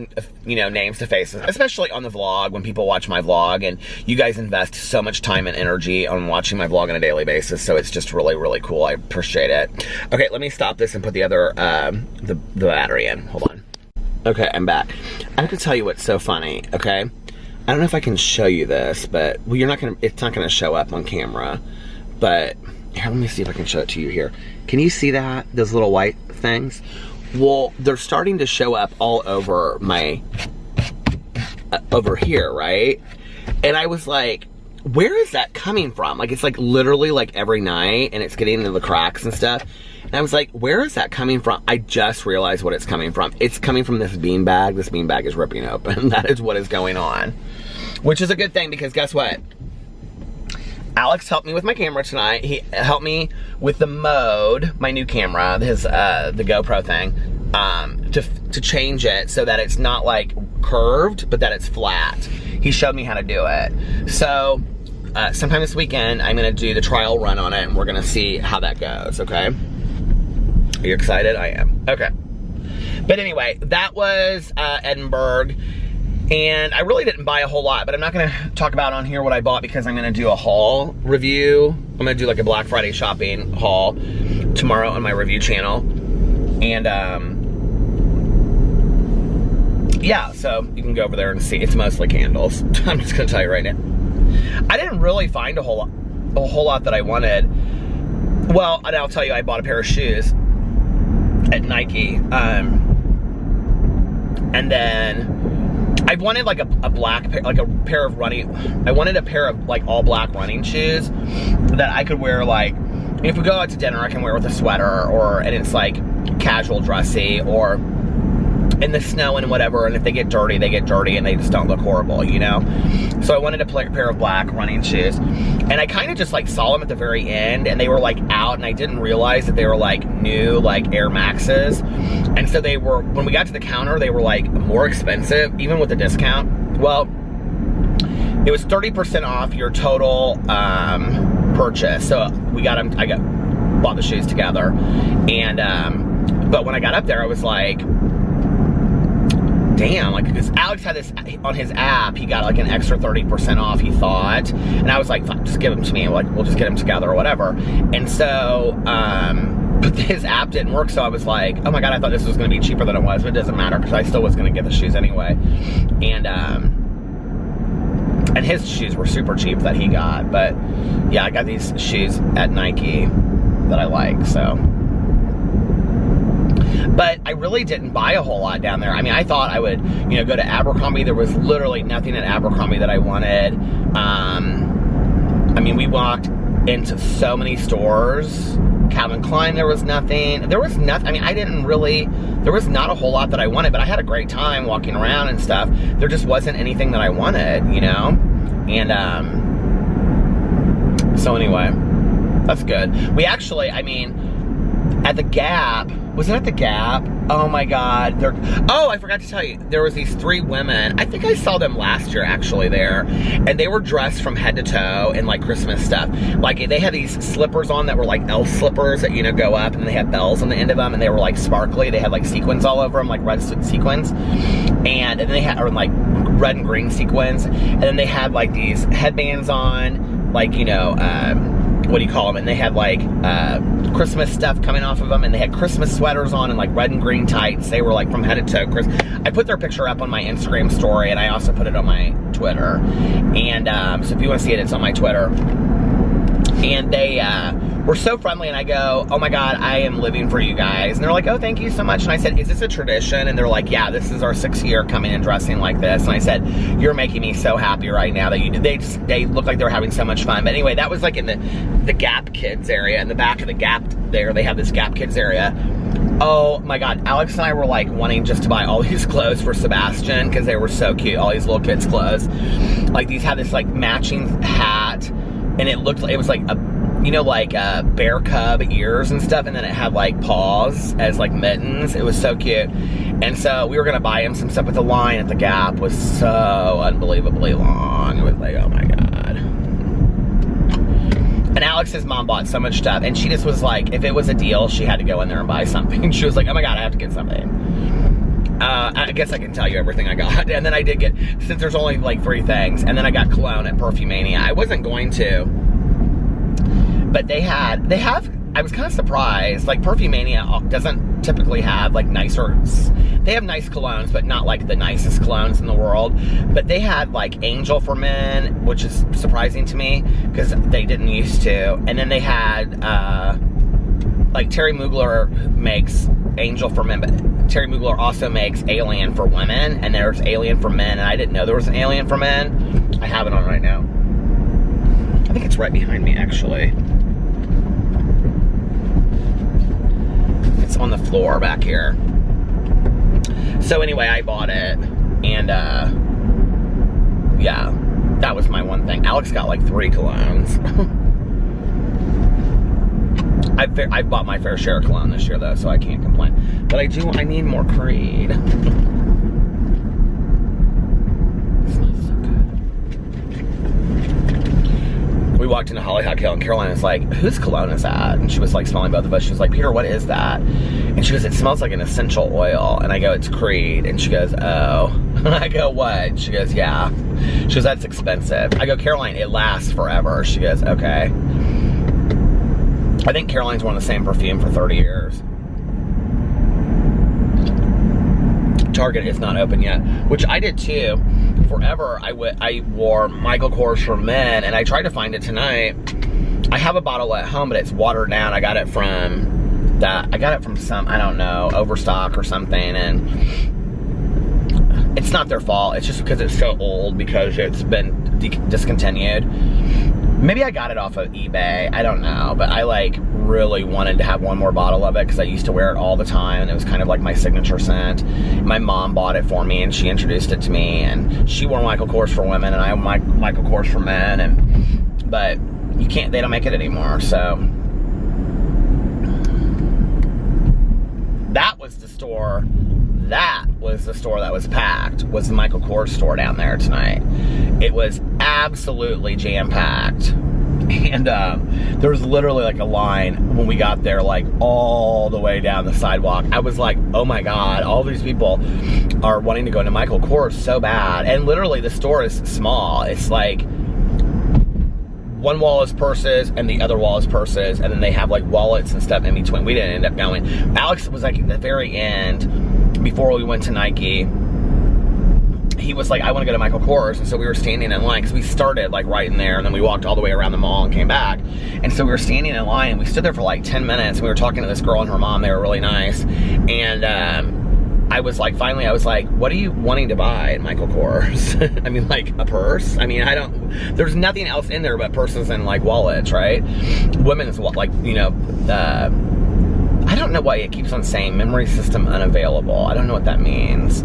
you know, names to faces, especially on the vlog when people watch my vlog, and you guys invest so much time and energy on watching my vlog on a daily basis, so it's just really, really cool. I appreciate it. Okay, let me stop this and put the other, the battery in. Hold on. Okay, I'm back. I have to tell you what's so funny, okay? I don't know if I can show you this, but, well, it's not gonna show up on camera, but, here, let me see if I can show it to you here. Can you see that? Those little white things? Well, they're starting to show up all over my, over here, right? And I was like, where is that coming from? Like, it's like literally like every night, and it's getting into the cracks and stuff. And I was like, where is that coming from? I just realized what it's coming from. It's coming from this beanbag. This beanbag is ripping open. That is what is going on. Which is a good thing, because guess what? Alex helped me with my camera tonight. He helped me with the mode, my new camera, his the GoPro thing, to change it so that it's not like curved, but that it's flat. He showed me how to do it. So sometime this weekend, I'm gonna do the trial run on it, and we're gonna see how that goes, okay? Are you excited? I am. Okay. But anyway, that was Edinburgh. And I really didn't buy a whole lot, but I'm not gonna talk about on here what I bought, because I'm gonna do a haul review. I'm gonna do like a Black Friday shopping haul tomorrow on my review channel. And yeah, so you can go over there and see. It's mostly candles. I'm just gonna tell you right now. I didn't really find a whole lot that I wanted. Well, and I'll tell you, I bought a pair of shoes at Nike. And then I wanted like a black pair, like a pair of I wanted a pair of like all black running shoes that I could wear, like, if we go out to dinner, I can wear with a sweater, and it's like casual dressy, or in the snow and whatever, and if they get dirty, and they just don't look horrible, you know? So I wanted a pair of black running shoes, and I kind of just like saw them at the very end, and they were like out, and I didn't realize that they were like new, like Air Maxes. And so they were, when we got to the counter, they were like more expensive, even with the discount. Well, it was 30% off your total purchase. So we got them, bought the shoes together. And, but when I got up there, I was like, damn, like, because Alex had this on his app, he got like an extra 30% off, he thought. And I was like, fuck, just give them to me. Like, we'll just get them together or whatever. And so, but his app didn't work, so I was like, oh my God, I thought this was gonna be cheaper than it was, but it doesn't matter, because I still was gonna get the shoes anyway. And And his shoes were super cheap that he got. But yeah, I got these shoes at Nike that I like, so. But I really didn't buy a whole lot down there. I mean, I thought I would, you know, go to Abercrombie. There was literally nothing at Abercrombie that I wanted. I mean, we walked into so many stores. Calvin Klein, there was nothing. There was nothing. I mean, I didn't really, there was not a whole lot that I wanted, but I had a great time walking around and stuff. There just wasn't anything that I wanted, you know? And, so anyway, that's good. We actually, I mean, at the Gap, was it at the Gap? Oh my God. Oh, I forgot to tell you, there was these 3 women. I think I saw them last year actually there. And they were dressed from head to toe in like Christmas stuff. Like they had these slippers on that were like elf slippers that, you know, go up and they had bells on the end of them and they were like sparkly. They had like sequins all over them, like red sequins. And then they had, or like red and green sequins. And then they had like these headbands on, like, you know, what do you call them? And they had like Christmas stuff coming off of them, and they had Christmas sweaters on and like red and green tights. They were like from head to toe. I put their picture up on my Instagram story, and I also put it on my Twitter. And so if you want to see it, it's on my Twitter. And they were so friendly, and I go, oh my God, I am living for you guys. And they're like, oh, thank you so much. And I said, is this a tradition? And they're like, yeah, this is our 6th year coming and dressing like this. And I said, you're making me so happy right now that you did. They look like they're having so much fun. But anyway, that was like in the Gap Kids area. In the back of the Gap there, they have this Gap Kids area. Oh my God, Alex and I were like wanting just to buy all these clothes for Sebastian because they were so cute, all these little kids' clothes. Like these had this like matching hat, and it looked like, it was like a, you know, like bear cub ears and stuff, and then it had like paws as like mittens. It was so cute. And so we were gonna buy him some stuff, but the line at the Gap was so unbelievably long. It was like, oh my God. And Alex's mom bought so much stuff, and she just was like, if it was a deal, she had to go in there and buy something. She was like, oh my God, I have to get something. I guess I can tell you everything I got. And then I did get, since there's only like 3 things, and then I got cologne at Perfumania. I wasn't going to, but they have, I was kind of surprised. Like Perfumania doesn't typically have like nicer, they have nice colognes, but not like the nicest colognes in the world. But they had like Angel for Men, which is surprising to me because they didn't used to. And then they had like Terry Mugler makes Angel for Men, but Terry Mugler also makes Alien for Women, and there's Alien for Men, and I didn't know there was an Alien for Men. I have it on right now. I think it's right behind me, actually. It's on the floor back here. So anyway, I bought it, and yeah, that was my one thing. Alex got like 3 colognes. I've bought my fair share of cologne this year though, so I can't complain. But I need more Creed. It smells so good. We walked into Holly Hot Hill, and Caroline was like, whose cologne is that? And she was like smelling both of us. She was like, Peter, what is that? And she goes, it smells like an essential oil. And I go, it's Creed. And she goes, oh. And I go, what? And she goes, yeah. She goes, that's expensive. I go, Caroline, it lasts forever. She goes, okay. I think Caroline's worn the same perfume for 30 years. Target is not open yet, which I did too. Forever, I wore Michael Kors for Men, and I tried to find it tonight. I have a bottle at home, but it's watered down. I got it from some, I don't know, Overstock or something, and it's not their fault. It's just because it's so old, because it's been discontinued. Maybe I got it off of eBay, I don't know, but I like really wanted to have one more bottle of it because I used to wear it all the time, and it was kind of like my signature scent. My mom bought it for me, and she introduced it to me, and she wore Michael Kors for Women, and I wore Michael Kors for Men, but you can't, they don't make it anymore, so. That was the store that was packed, was the Michael Kors store down there tonight. It was absolutely jam-packed. And there was literally like a line when we got there, like all the way down the sidewalk. I was like, oh my God, all these people are wanting to go into Michael Kors so bad. And literally the store is small. It's like one wall is purses and the other wall is purses, and then they have like wallets and stuff in between. We didn't end up going. Alex was like at the very end, before we went to Nike, he was like, I want to go to Michael Kors. And so we were standing in line because we started like right in there, and then we walked all the way around the mall and came back. And so we were standing in line, and we stood there for like 10 minutes. And we were talking to this girl and her mom. They were really nice. And I was like, finally, I was like, what are you wanting to buy at Michael Kors? I mean, like a purse? I mean, there's nothing else in there but purses and like wallets, right? Women's, like, you know, I don't know why it keeps on saying memory system unavailable. I don't know what that means.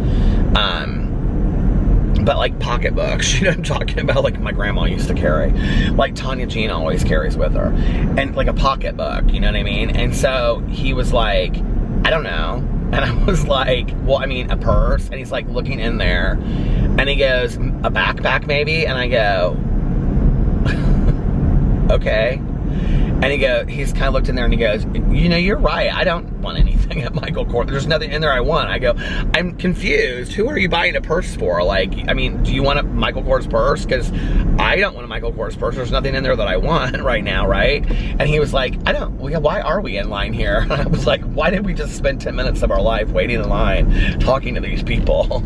But like pocketbooks, you know what I'm talking about? Like my grandma used to carry. Like Tanya Jean always carries with her. And like a pocketbook, you know what I mean? And so he was like, I don't know. And I was like, well, I mean, a purse. And he's like looking in there. And he goes, a backpack maybe? And I go, okay. And he's kind of looked in there and he goes, you know, you're right. I don't want anything at Michael Kors. There's nothing in there I want. I go, I'm confused. Who are you buying a purse for? Like, I mean, do you want a Michael Kors purse? Because I don't want a Michael Kors purse. There's nothing in there that I want right now, right? And he was like, why are we in line here? And I was like, why did we just spend 10 minutes of our life waiting in line talking to these people?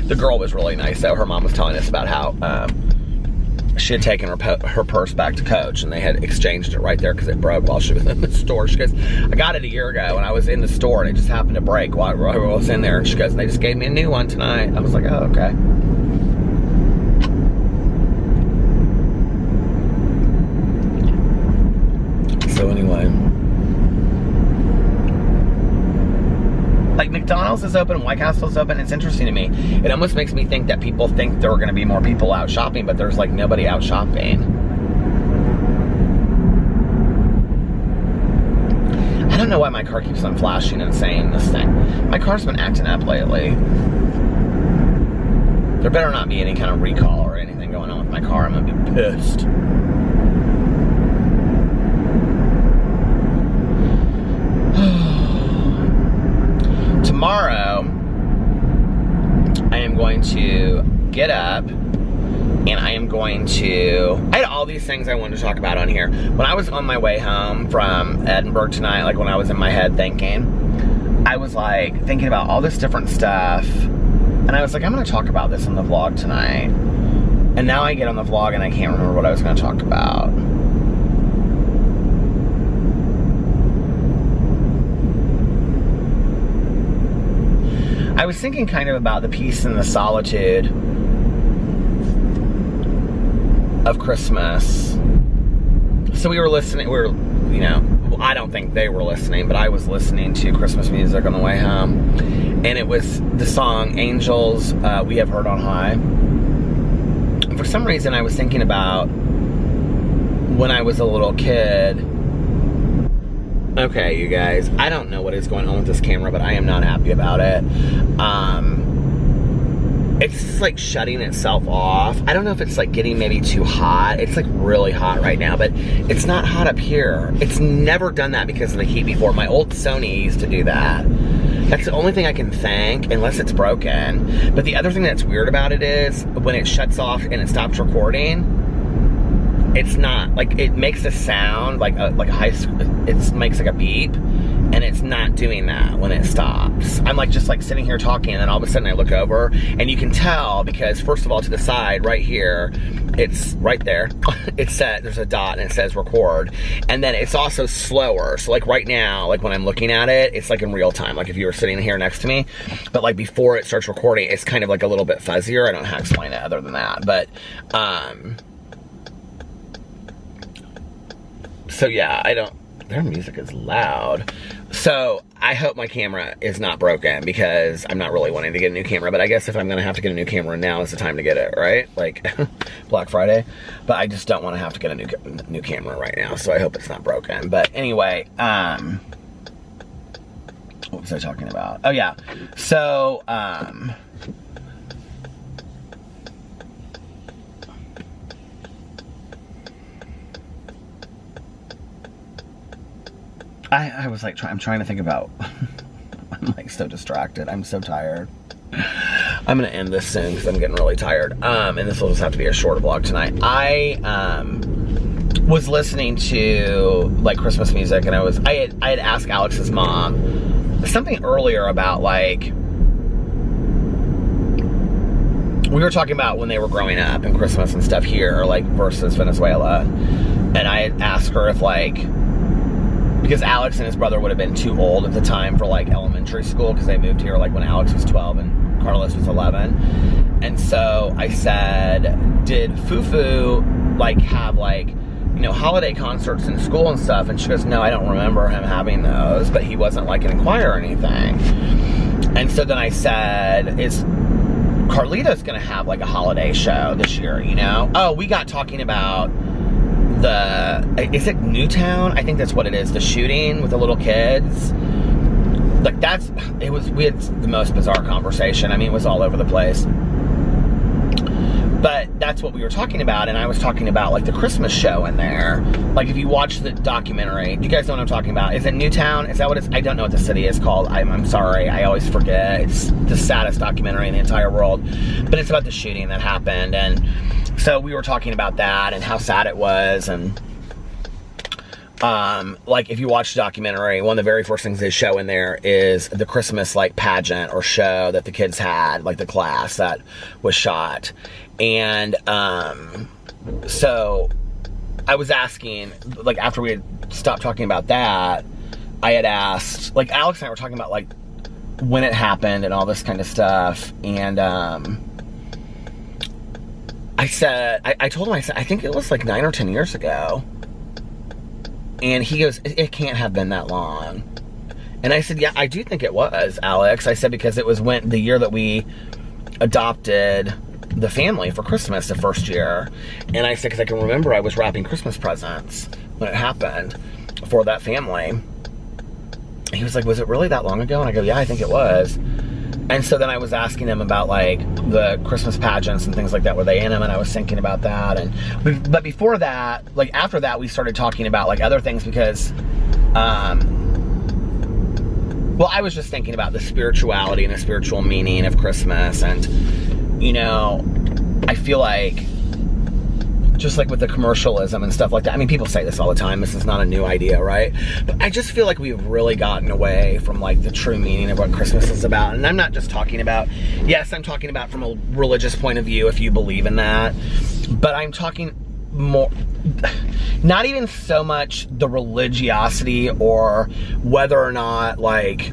The girl was really nice, though. Her mom was telling us about how she had taken her purse back to Coach, and they had exchanged it right there because it broke while she was in the store. She goes, I got it a year ago, and I was in the store, and it just happened to break while I was in there. And she goes, they just gave me a new one tonight. I was like, oh, okay. So anyway, like McDonald's is open, White Castle's open. It's interesting to me. It almost makes me think that people think there are going to be more people out shopping, but there's like nobody out shopping. I don't know why my car keeps on flashing and saying this thing. My car's been acting up lately. There better not be any kind of recall or anything going on with my car. I'm going to be pissed. Tomorrow, I am going to get up and I am going to, I had all these things I wanted to talk about on here. When I was on my way home from Edinburgh tonight, like when I was in my head thinking, I was like thinking about all this different stuff. And I was like, I'm going to talk about this in the vlog tonight. And now I get on the vlog and I can't remember what I was going to talk about. I was thinking kind of about the peace and the solitude of Christmas. So we were listening, you know, I don't think they were listening, but I was listening to Christmas music on the way home. And it was the song Angels We Have Heard on High. And for some reason I was thinking about when I was a little kid. Okay, you guys, I don't know what is going on with this camera, but I am not happy about it. It's just like shutting itself off. I don't know if it's like getting maybe too hot. It's like really hot right now, but it's not hot up here. It's never done that because of the heat before. My old Sony used to do that. That's the only thing I can think, unless it's broken. But the other thing that's weird about it is when it shuts off and it stops recording, it's not, like, it makes a sound, like a high, it makes like a beep, and it's not doing that when it stops. I'm like, just like sitting here talking, and then all of a sudden I look over, and you can tell, because first of all, to the side, right here, it's right there, it's set, there's a dot, and it says record, and then it's also slower, so like right now, like when I'm looking at it, it's like in real time, like if you were sitting here next to me, but like before it starts recording, it's kind of like a little bit fuzzier. I don't know how to explain it other than that, but, so yeah, their music is loud. So I hope my camera is not broken because I'm not really wanting to get a new camera, but I guess if I'm gonna have to get a new camera, now is the time to get it, right? Like Black Friday. But I just don't want to have to get a new camera right now, so I hope it's not broken. But anyway, what was I talking about? Oh yeah, so I was like, I'm trying to think about, I'm like so distracted. I'm so tired. I'm gonna end this soon because I'm getting really tired. And this will just have to be a short vlog tonight. I was listening to like Christmas music, and I had asked Alex's mom something earlier about like we were talking about when they were growing up and Christmas and stuff here, like, versus Venezuela. And I had asked her if, like, because Alex and his brother would have been too old at the time for, like, elementary school, because they moved here, like, when Alex was 12 and Carlos was 11. And so I said, did Fufu, like, have, like, you know, holiday concerts in school and stuff? And she goes, no, I don't remember him having those, but he wasn't, like, in a choir or anything. And so then I said, is Carlito's gonna have, like, a holiday show this year, you know? Oh, we got talking about is it Newtown? I think that's what it is, the shooting with the little kids. Like, we had the most bizarre conversation. I mean, it was all over the place. But that's what we were talking about, and I was talking about, like, the Christmas show in there. Like, if you watch the documentary, do you guys know what I'm talking about? Is it Newtown? Is that what it's, I don't know what the city is called. I'm sorry, I always forget. It's the saddest documentary in the entire world. But it's about the shooting that happened, and so we were talking about that and how sad it was, and like, if you watch the documentary, one of the very first things they show in there is the Christmas, like, pageant or show that the kids had, like, the class that was shot. And so I was asking, like, after we had stopped talking about that, I had asked, like, Alex and I were talking about, like, when it happened and all this kind of stuff, and I said, I told him, I said, I think it was like 9 or 10 years ago. And he goes, it can't have been that long. And I said, yeah, I do think it was, Alex. I said, because it was the year that we adopted the family for Christmas the first year. And I said, because I can remember I was wrapping Christmas presents when it happened for that family. And he was like, was it really that long ago? And I go, yeah, I think it was. And so then I was asking him about, like, the Christmas pageants and things like that. Were they in them? And I was thinking about that. But before that, like, after that, we started talking about, like, other things because, well, I was just thinking about the spirituality and the spiritual meaning of Christmas. And, you know, I feel like, just like with the commercialism and stuff like that. I mean, people say this all the time. This is not a new idea, right? But I just feel like we've really gotten away from, like, the true meaning of what Christmas is about. And I'm not just talking about, yes, I'm talking about from a religious point of view, if you believe in that. But I'm talking more, not even so much the religiosity or whether or not, like,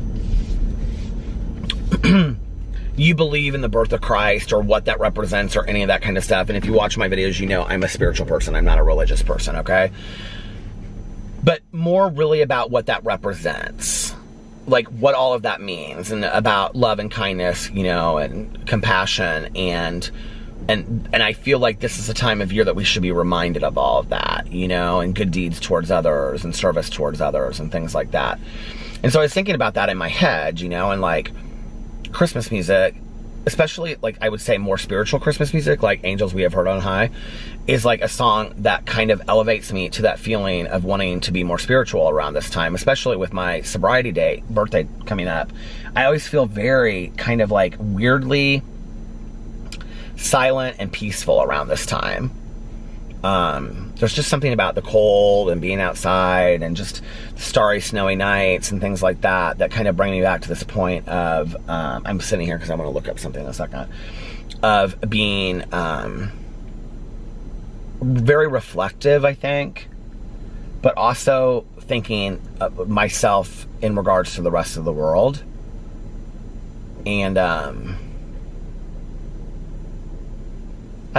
you believe in the birth of Christ or what that represents or any of that kind of stuff. And if you watch my videos, you know I'm a spiritual person. I'm not a religious person, okay? But more really about what that represents. Like, what all of that means, and about love and kindness, you know, and compassion, and I feel like this is a time of year that we should be reminded of all of that, you know, and good deeds towards others and service towards others and things like that. And so I was thinking about that in my head, you know, and, like, Christmas music, especially, like, I would say more spiritual Christmas music, like Angels We Have Heard on High, is like a song that kind of elevates me to that feeling of wanting to be more spiritual around this time, especially with my sobriety birthday coming up. I always feel very kind of, like, weirdly silent and peaceful around this time. There's just something about the cold and being outside and just starry, snowy nights and things like that that kind of bring me back to this point of, I'm sitting here because I want to look up something in a second, of being very reflective, I think, but also thinking of myself in regards to the rest of the world. And I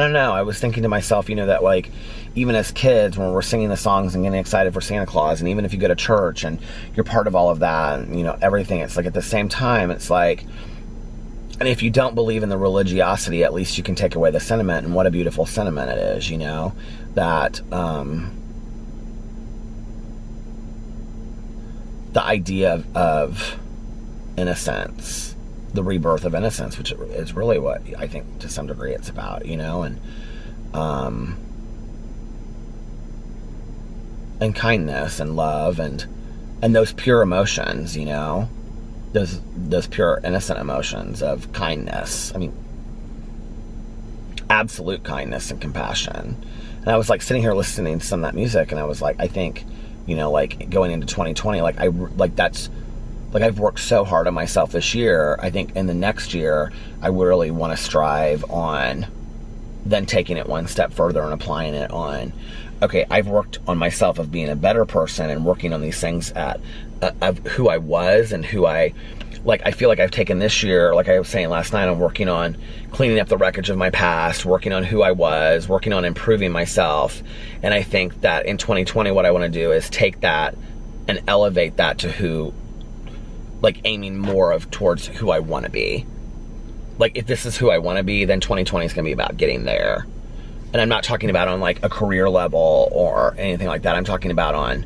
don't know, I was thinking to myself, you know, that, like, even as kids, when we're singing the songs and getting excited for Santa Claus, and even if you go to church and you're part of all of that, and, you know, everything, it's like, at the same time, it's like, and if you don't believe in the religiosity, at least you can take away the sentiment, and what a beautiful sentiment it is, you know, that, the idea of innocence, the rebirth of innocence, which is really what I think to some degree it's about, you know, and kindness and love and those pure emotions, you know, those pure innocent emotions of kindness. I mean, absolute kindness and compassion. And I was, like, sitting here listening to some of that music, and I was like, I think, you know, like, going into 2020, like, that's like I've worked so hard on myself this year. I think in the next year, I really want to strive on then taking it one step further and applying it on, okay, I've worked on myself of being a better person and working on these things of who I was and who I feel like I've taken this year, like I was saying last night, I'm working on cleaning up the wreckage of my past, working on who I was, working on improving myself. And I think that in 2020, what I want to do is take that and elevate that to who, like aiming more of towards who I want to be. Like if this is who I want to be, then 2020 is going to be about getting there. And I'm not talking about on like a career level or anything like that. I'm talking about on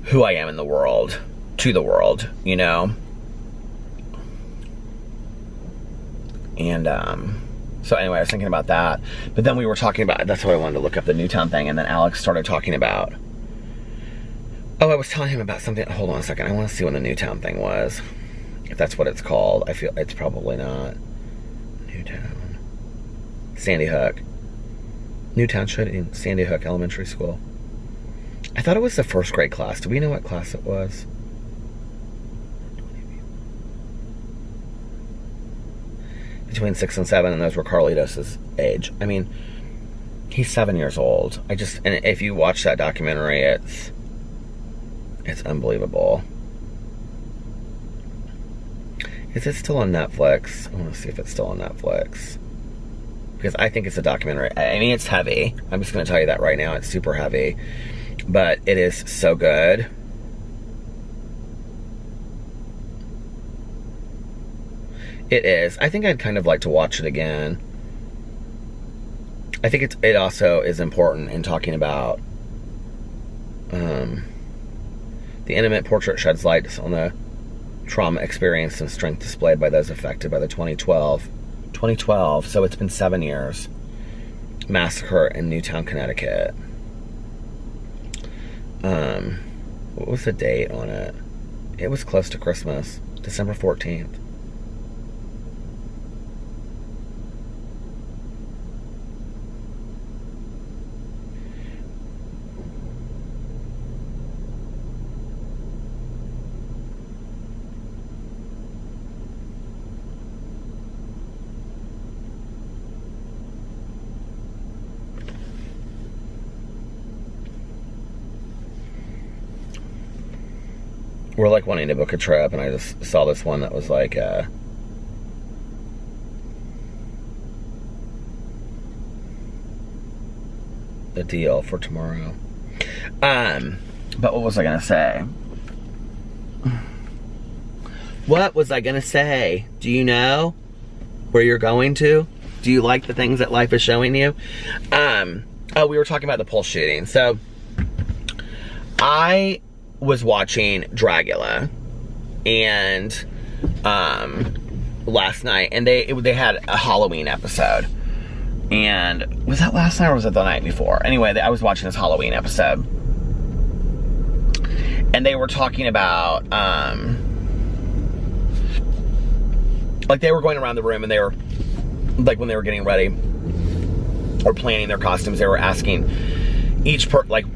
who I am in the world, to the world, you know? And so anyway, I was thinking about that. But then we were talking about, that's why I wanted to look up the Newtown thing. And then Alex started talking about, oh, I was telling him about something. Hold on a second. I want to see when the Newtown thing was. If that's what it's called. I feel it's probably not. Newtown. Sandy Hook. Newtown shooting, Sandy Hook Elementary School. I thought it was the first grade class. Do we know what class it was? Between 6 and 7, and those were Carlitos' age. I mean, he's 7 years old. And if you watch that documentary, it's unbelievable. Is it still on Netflix? I want to see if it's still on Netflix. Because I think it's a documentary. I mean, it's heavy. I'm just going to tell you that right now. It's super heavy. But it is so good. It is. I think I'd kind of like to watch it again. I think it also is important in talking about the intimate portrait sheds light on the trauma experienced and strength displayed by those affected by the 2012, so it's been 7 years, massacre in Newtown, Connecticut. What was the date on it? It was close to Christmas, December 14th. We're like wanting to book a trip, and I just saw this one that was like a deal for tomorrow. But what was I gonna say? What was I gonna say? Do you know where you're going to? Do you like the things that life is showing you? Oh, we were talking about the Pulse shooting. So I was watching Dragula and last night, and they had a Halloween episode. And was that last night or was it the night before? Anyway, I was watching this Halloween episode, and they were talking about like they were going around the room, and they were like, when they were getting ready or planning their costumes, they were asking each like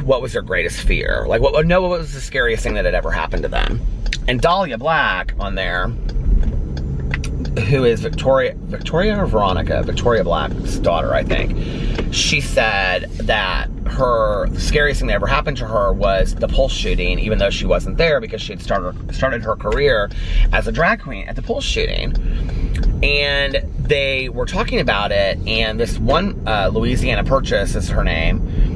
what was their greatest fear, like what was the scariest thing that had ever happened to them. And Dahlia Black on there, who is Victoria Black's daughter, I think, she said that her scariest thing that ever happened to her was the Pulse shooting, even though she wasn't there, because she had started her career as a drag queen at the Pulse shooting. And they were talking about it, and this one Louisiana Purchase is her name.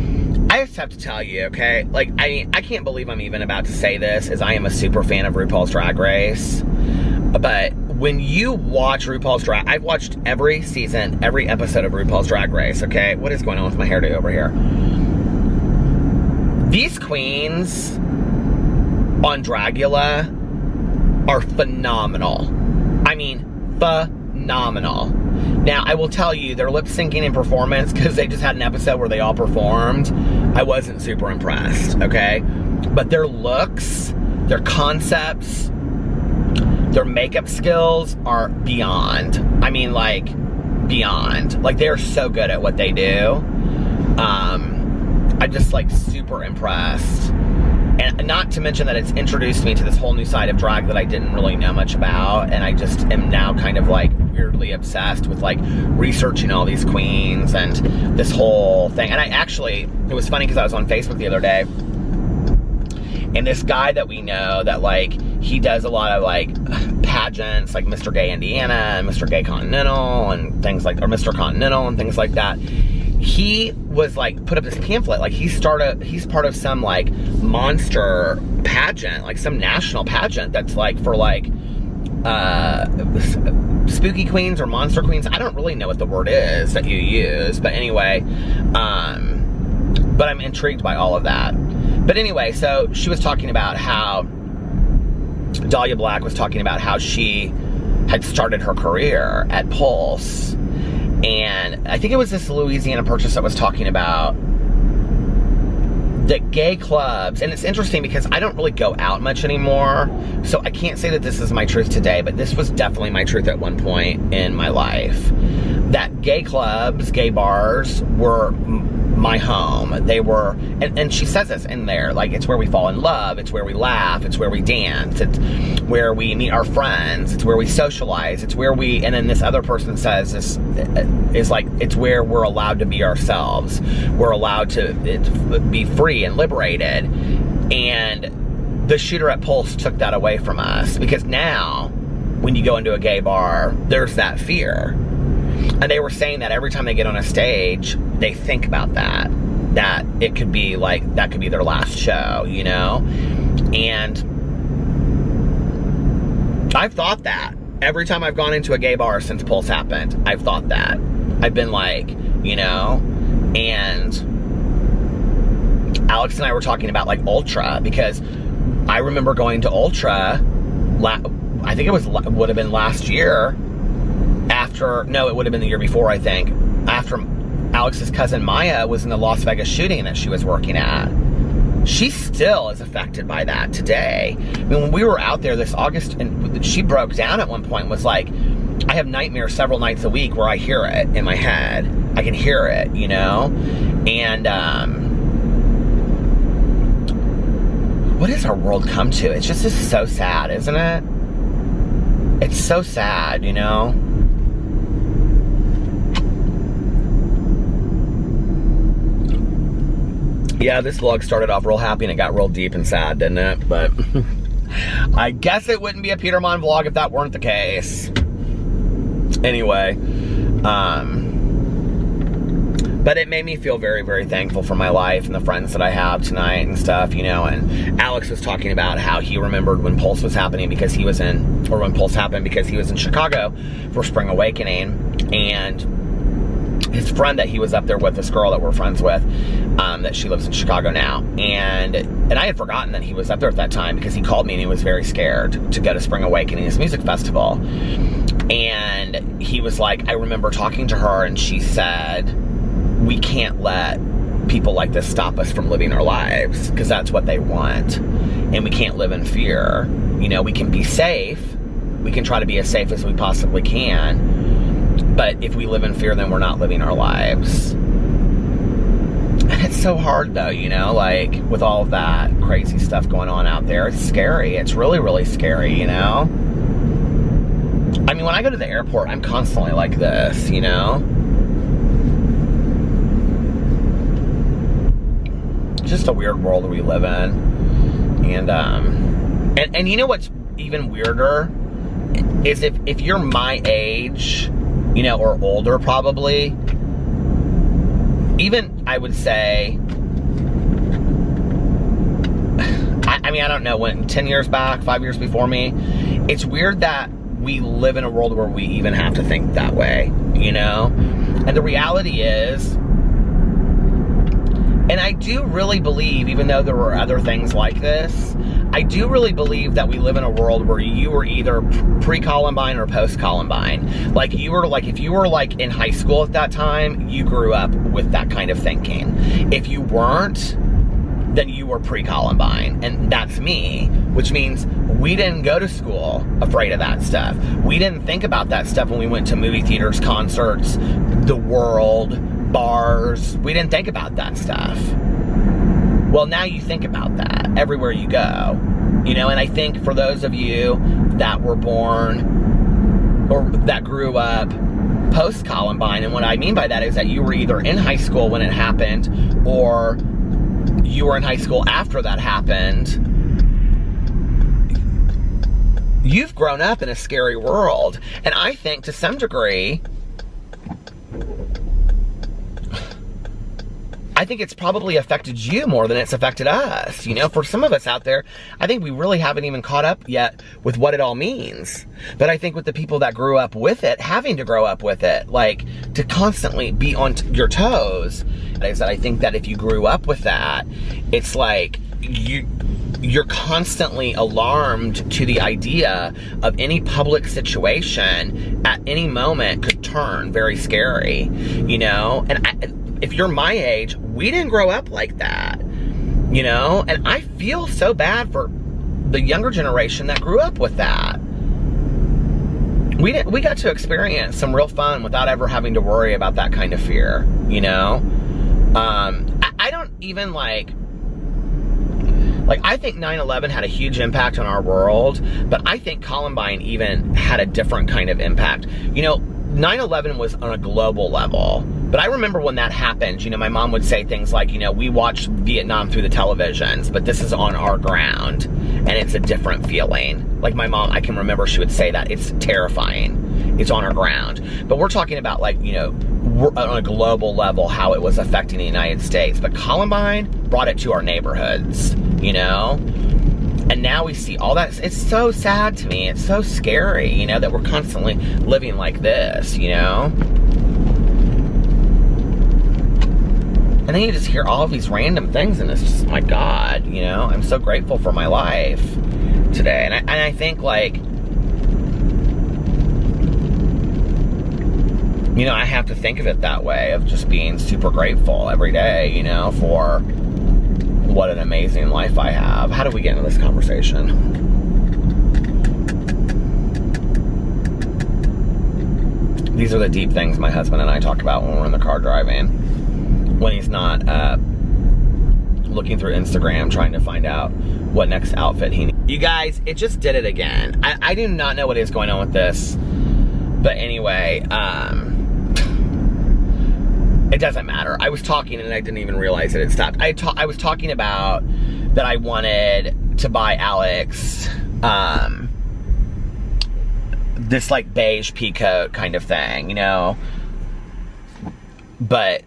I just have to tell you, okay, like, I mean, I can't believe I'm even about to say this, as I am a super fan of RuPaul's Drag Race. But when you watch RuPaul's Drag, I've watched every season, every episode of RuPaul's Drag Race, okay? What is going on with my hairdo over here? These queens on Dragula are phenomenal. I mean, phenomenal. Now, I will tell you, their lip syncing and performance, because they just had an episode where they all performed, I wasn't super impressed, okay? But their looks, their concepts, their makeup skills are beyond. I mean, like, beyond. Like, they're so good at what they do. I'm just, like, super impressed. And not to mention that it's introduced me to this whole new side of drag that I didn't really know much about, and I just am now kind of like weirdly obsessed with like researching all these queens and this whole thing. And it was funny because I was on Facebook the other day, and this guy that we know that like, he does a lot of like pageants, like Mr. Gay Indiana and Mr. Gay Continental and things like, or Mr. Continental and things like that. He was like, put up this pamphlet, like he's part of some like monster pageant, like some national pageant that's like for like spooky queens or monster queens. I don't really know what the word is that you use, but anyway, but I'm intrigued by all of that. But anyway, so she was talking about how, Dahlia Black was talking about how she had started her career at Pulse. And I think it was this Louisiana purchase that was talking about the gay clubs. And it's interesting because I don't really go out much anymore, so I can't say that this is my truth today, but this was definitely my truth at one point in my life. That gay clubs, gay bars were my home. They were, and she says this in there, like, it's where we fall in love, it's where we laugh, it's where we dance, it's where we meet our friends, it's where we socialize, it's where we, and then this other person says this is like, it's where we're allowed to be ourselves, we're allowed to be free and liberated. And the shooter at Pulse took that away from us, because now when you go into a gay bar, there's that fear. And they were saying that every time they get on a stage, they think about that it could be like, that could be their last show, you know? And I've thought that. Every time I've gone into a gay bar since Pulse happened, I've thought that. I've been like, you know? And Alex and I were talking about like Ultra, because I remember going to Ultra, I think it would have been last year, no, it would have been the year before, I think, after Alex's cousin Maya was in the Las Vegas shooting that she was working at. She still is affected by that today. I mean, when we were out there this August, and she broke down at one point and was like, I have nightmares several nights a week where I hear it in my head. I can hear it, you know? And, what has our world come to? It's just so sad, isn't it? It's so sad, you know? Yeah, this vlog started off real happy and it got real deep and sad, didn't it? But I guess it wouldn't be a Peter Monn vlog if that weren't the case. Anyway, but it made me feel very, very thankful for my life and the friends that I have tonight and stuff, you know. And Alex was talking about how he remembered when Pulse was happening because he was when Pulse happened because he was in Chicago for Spring Awakening, and his friend that he was up there with, this girl that we're friends with, that she lives in Chicago now, and I had forgotten that he was up there at that time because he called me and he was very scared to go to Spring Awakening, his music festival. And he was like, I remember talking to her and she said, we can't let people like this stop us from living our lives, because that's what they want, and we can't live in fear. You know, we can be safe, we can try to be as safe as we possibly can, but if we live in fear, then we're not living our lives. And it's so hard though, you know, like with all of that crazy stuff going on out there, it's scary. It's really, really scary, you know? I mean, when I go to the airport, I'm constantly like this, you know? It's just a weird world we live in. And you know what's even weirder is if you're my age, you know, or older probably, even I would say, I mean, I don't know, when 10 years back, 5 years before me, it's weird that we live in a world where we even have to think that way, you know? And the reality is, and I do really believe, even though there were other things like this, I do really believe that we live in a world where you were either pre-Columbine or post-Columbine. Like, you were like, if you were like in high school at that time, you grew up with that kind of thinking. If you weren't, then you were pre-Columbine. And that's me, which means we didn't go to school afraid of that stuff. We didn't think about that stuff when we went to movie theaters, concerts, the world, bars. We didn't think about that stuff. Well, now you think about that everywhere you go, you know, and I think for those of you that were born or that grew up post-Columbine, and what I mean by that is that you were either in high school when it happened or you were in high school after that happened, you've grown up in a scary world. And I think to some degree, I think it's probably affected you more than it's affected us. You know, for some of us out there, I think we really haven't even caught up yet with what it all means. But I think with the people that grew up with it, having to grow up with it, like to constantly be on your toes, is that I think that if you grew up with that, it's like you're constantly alarmed to the idea of any public situation at any moment could turn very scary, you know? And if you're my age, we didn't grow up like that, you know? And I feel so bad for the younger generation that grew up with that. We got to experience some real fun without ever having to worry about that kind of fear, you know? I don't even like I think 9/11 had a huge impact on our world, but I think Columbine even had a different kind of impact. You know, 9/11 was on a global level, but I remember when that happened, you know, my mom would say things like, you know, we watched Vietnam through the televisions, but this is on our ground, and it's a different feeling. Like my mom, I can remember she would say that, it's terrifying, it's on our ground. But we're talking about like, you know, on a global level, how it was affecting the United States. But Columbine brought it to our neighborhoods, you know? And now we see all that. It's so sad to me. It's so scary, you know, that we're constantly living like this, you know? And then you just hear all of these random things, and it's just, my God, you know? I'm so grateful for my life today. And I think, like, you know, I have to think of it that way, of just being super grateful every day, you know, for what an amazing life I have. How do we get into this conversation? These are the deep things my husband and I talk about when we're in the car driving. When he's not looking through Instagram trying to find out what next outfit he needs. You guys, it just did it again. I do not know what is going on with this. But anyway, it doesn't matter. I was talking and I didn't even realize that it stopped. I was talking about that I wanted to buy Alex this like beige pea coat kind of thing, you know? But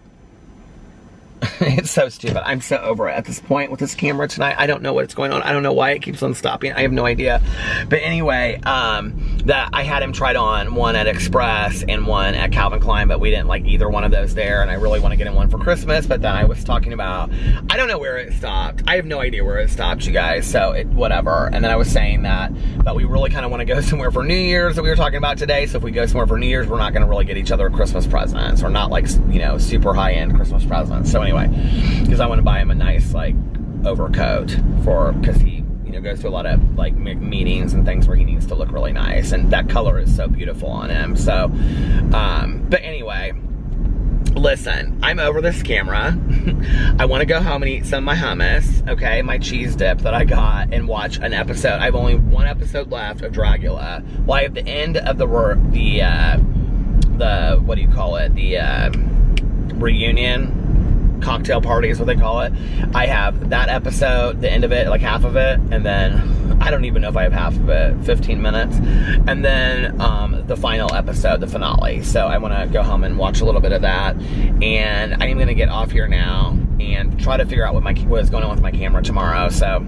it's so stupid. I'm so over it at this point with this camera tonight. I don't know what's going on. I don't know why it keeps on stopping. I have no idea. But anyway, that I had him tried on one at Express and one at Calvin Klein, but we didn't like either one of those there. And I really want to get him one for Christmas. But then I was talking about, I don't know where it stopped. I have no idea where it stopped, you guys. So whatever. And then I was saying that we really kind of want to go somewhere for New Year's that we were talking about today. So if we go somewhere for New Year's, we're not going to really get each other Christmas presents, or not like, you know, super high-end Christmas presents. So anyway, because I want to buy him a nice like overcoat because he, you know, goes to a lot of like meetings and things where he needs to look really nice, and that color is so beautiful on him. So but anyway, listen, I'm over this camera. I want to go home and eat some of my hummus, okay, my cheese dip that I got, and watch an episode. I have only one episode left of Dragula. Well, I have the end of the what do you call it, the reunion cocktail party is what they call it. I have that episode, the end of it, like half of it, and then I don't even know if I have half of it, 15 minutes, and then the final episode, the finale. So I want to go home and watch a little bit of that, and I am going to get off here now and try to figure out what is going on with my camera tomorrow. So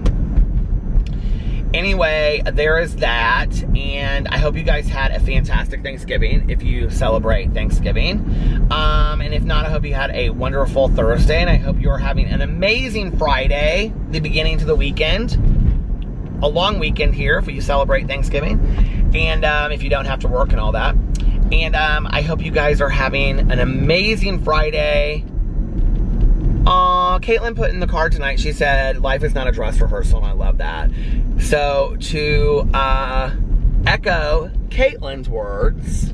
anyway, there is that, and I hope you guys had a fantastic Thanksgiving if you celebrate Thanksgiving. And if not, I hope you had a wonderful Thursday, and I hope you're having an amazing Friday, the beginning to the weekend. A long weekend here if you celebrate Thanksgiving, and if you don't have to work and all that. And I hope you guys are having an amazing Friday. Caitlin put in the card tonight, she said, life is not a dress rehearsal, and I love that. So to echo Caitlin's words,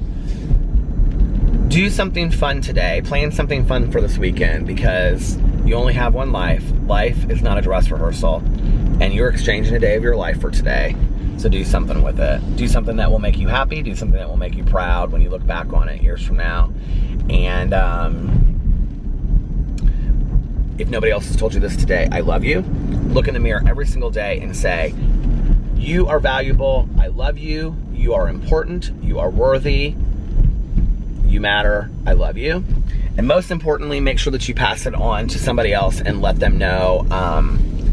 do something fun today. Plan something fun for this weekend, because You only have one life. Life is not a dress rehearsal, and you're exchanging a day of your life for today. So do something with it. Do something that will make you happy. Do something that will make you proud when you look back on it years from now. And if nobody else has told you this today, I love you. Look in the mirror every single day and say, you are valuable. I love you. You are important. You are worthy. You matter. I love you. And most importantly, make sure that you pass it on to somebody else and let them know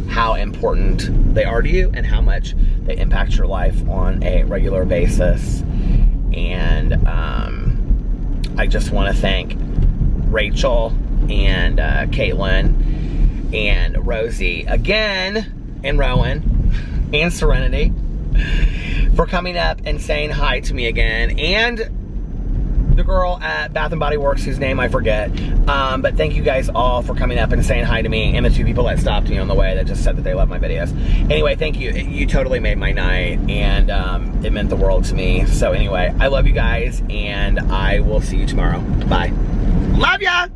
how important they are to you and how much they impact your life on a regular basis. And I just want to thank Rachel and Caitlin and Rosie again, and Rowan and Serenity for coming up and saying hi to me again, and the girl at Bath & Body Works whose name I forget. But thank you guys all for coming up and saying hi to me, and the 2 people that stopped me on the way that just said that they love my videos. Anyway, thank you. You totally made my night, and it meant the world to me. So anyway, I love you guys, and I will see you tomorrow. Bye. Love ya!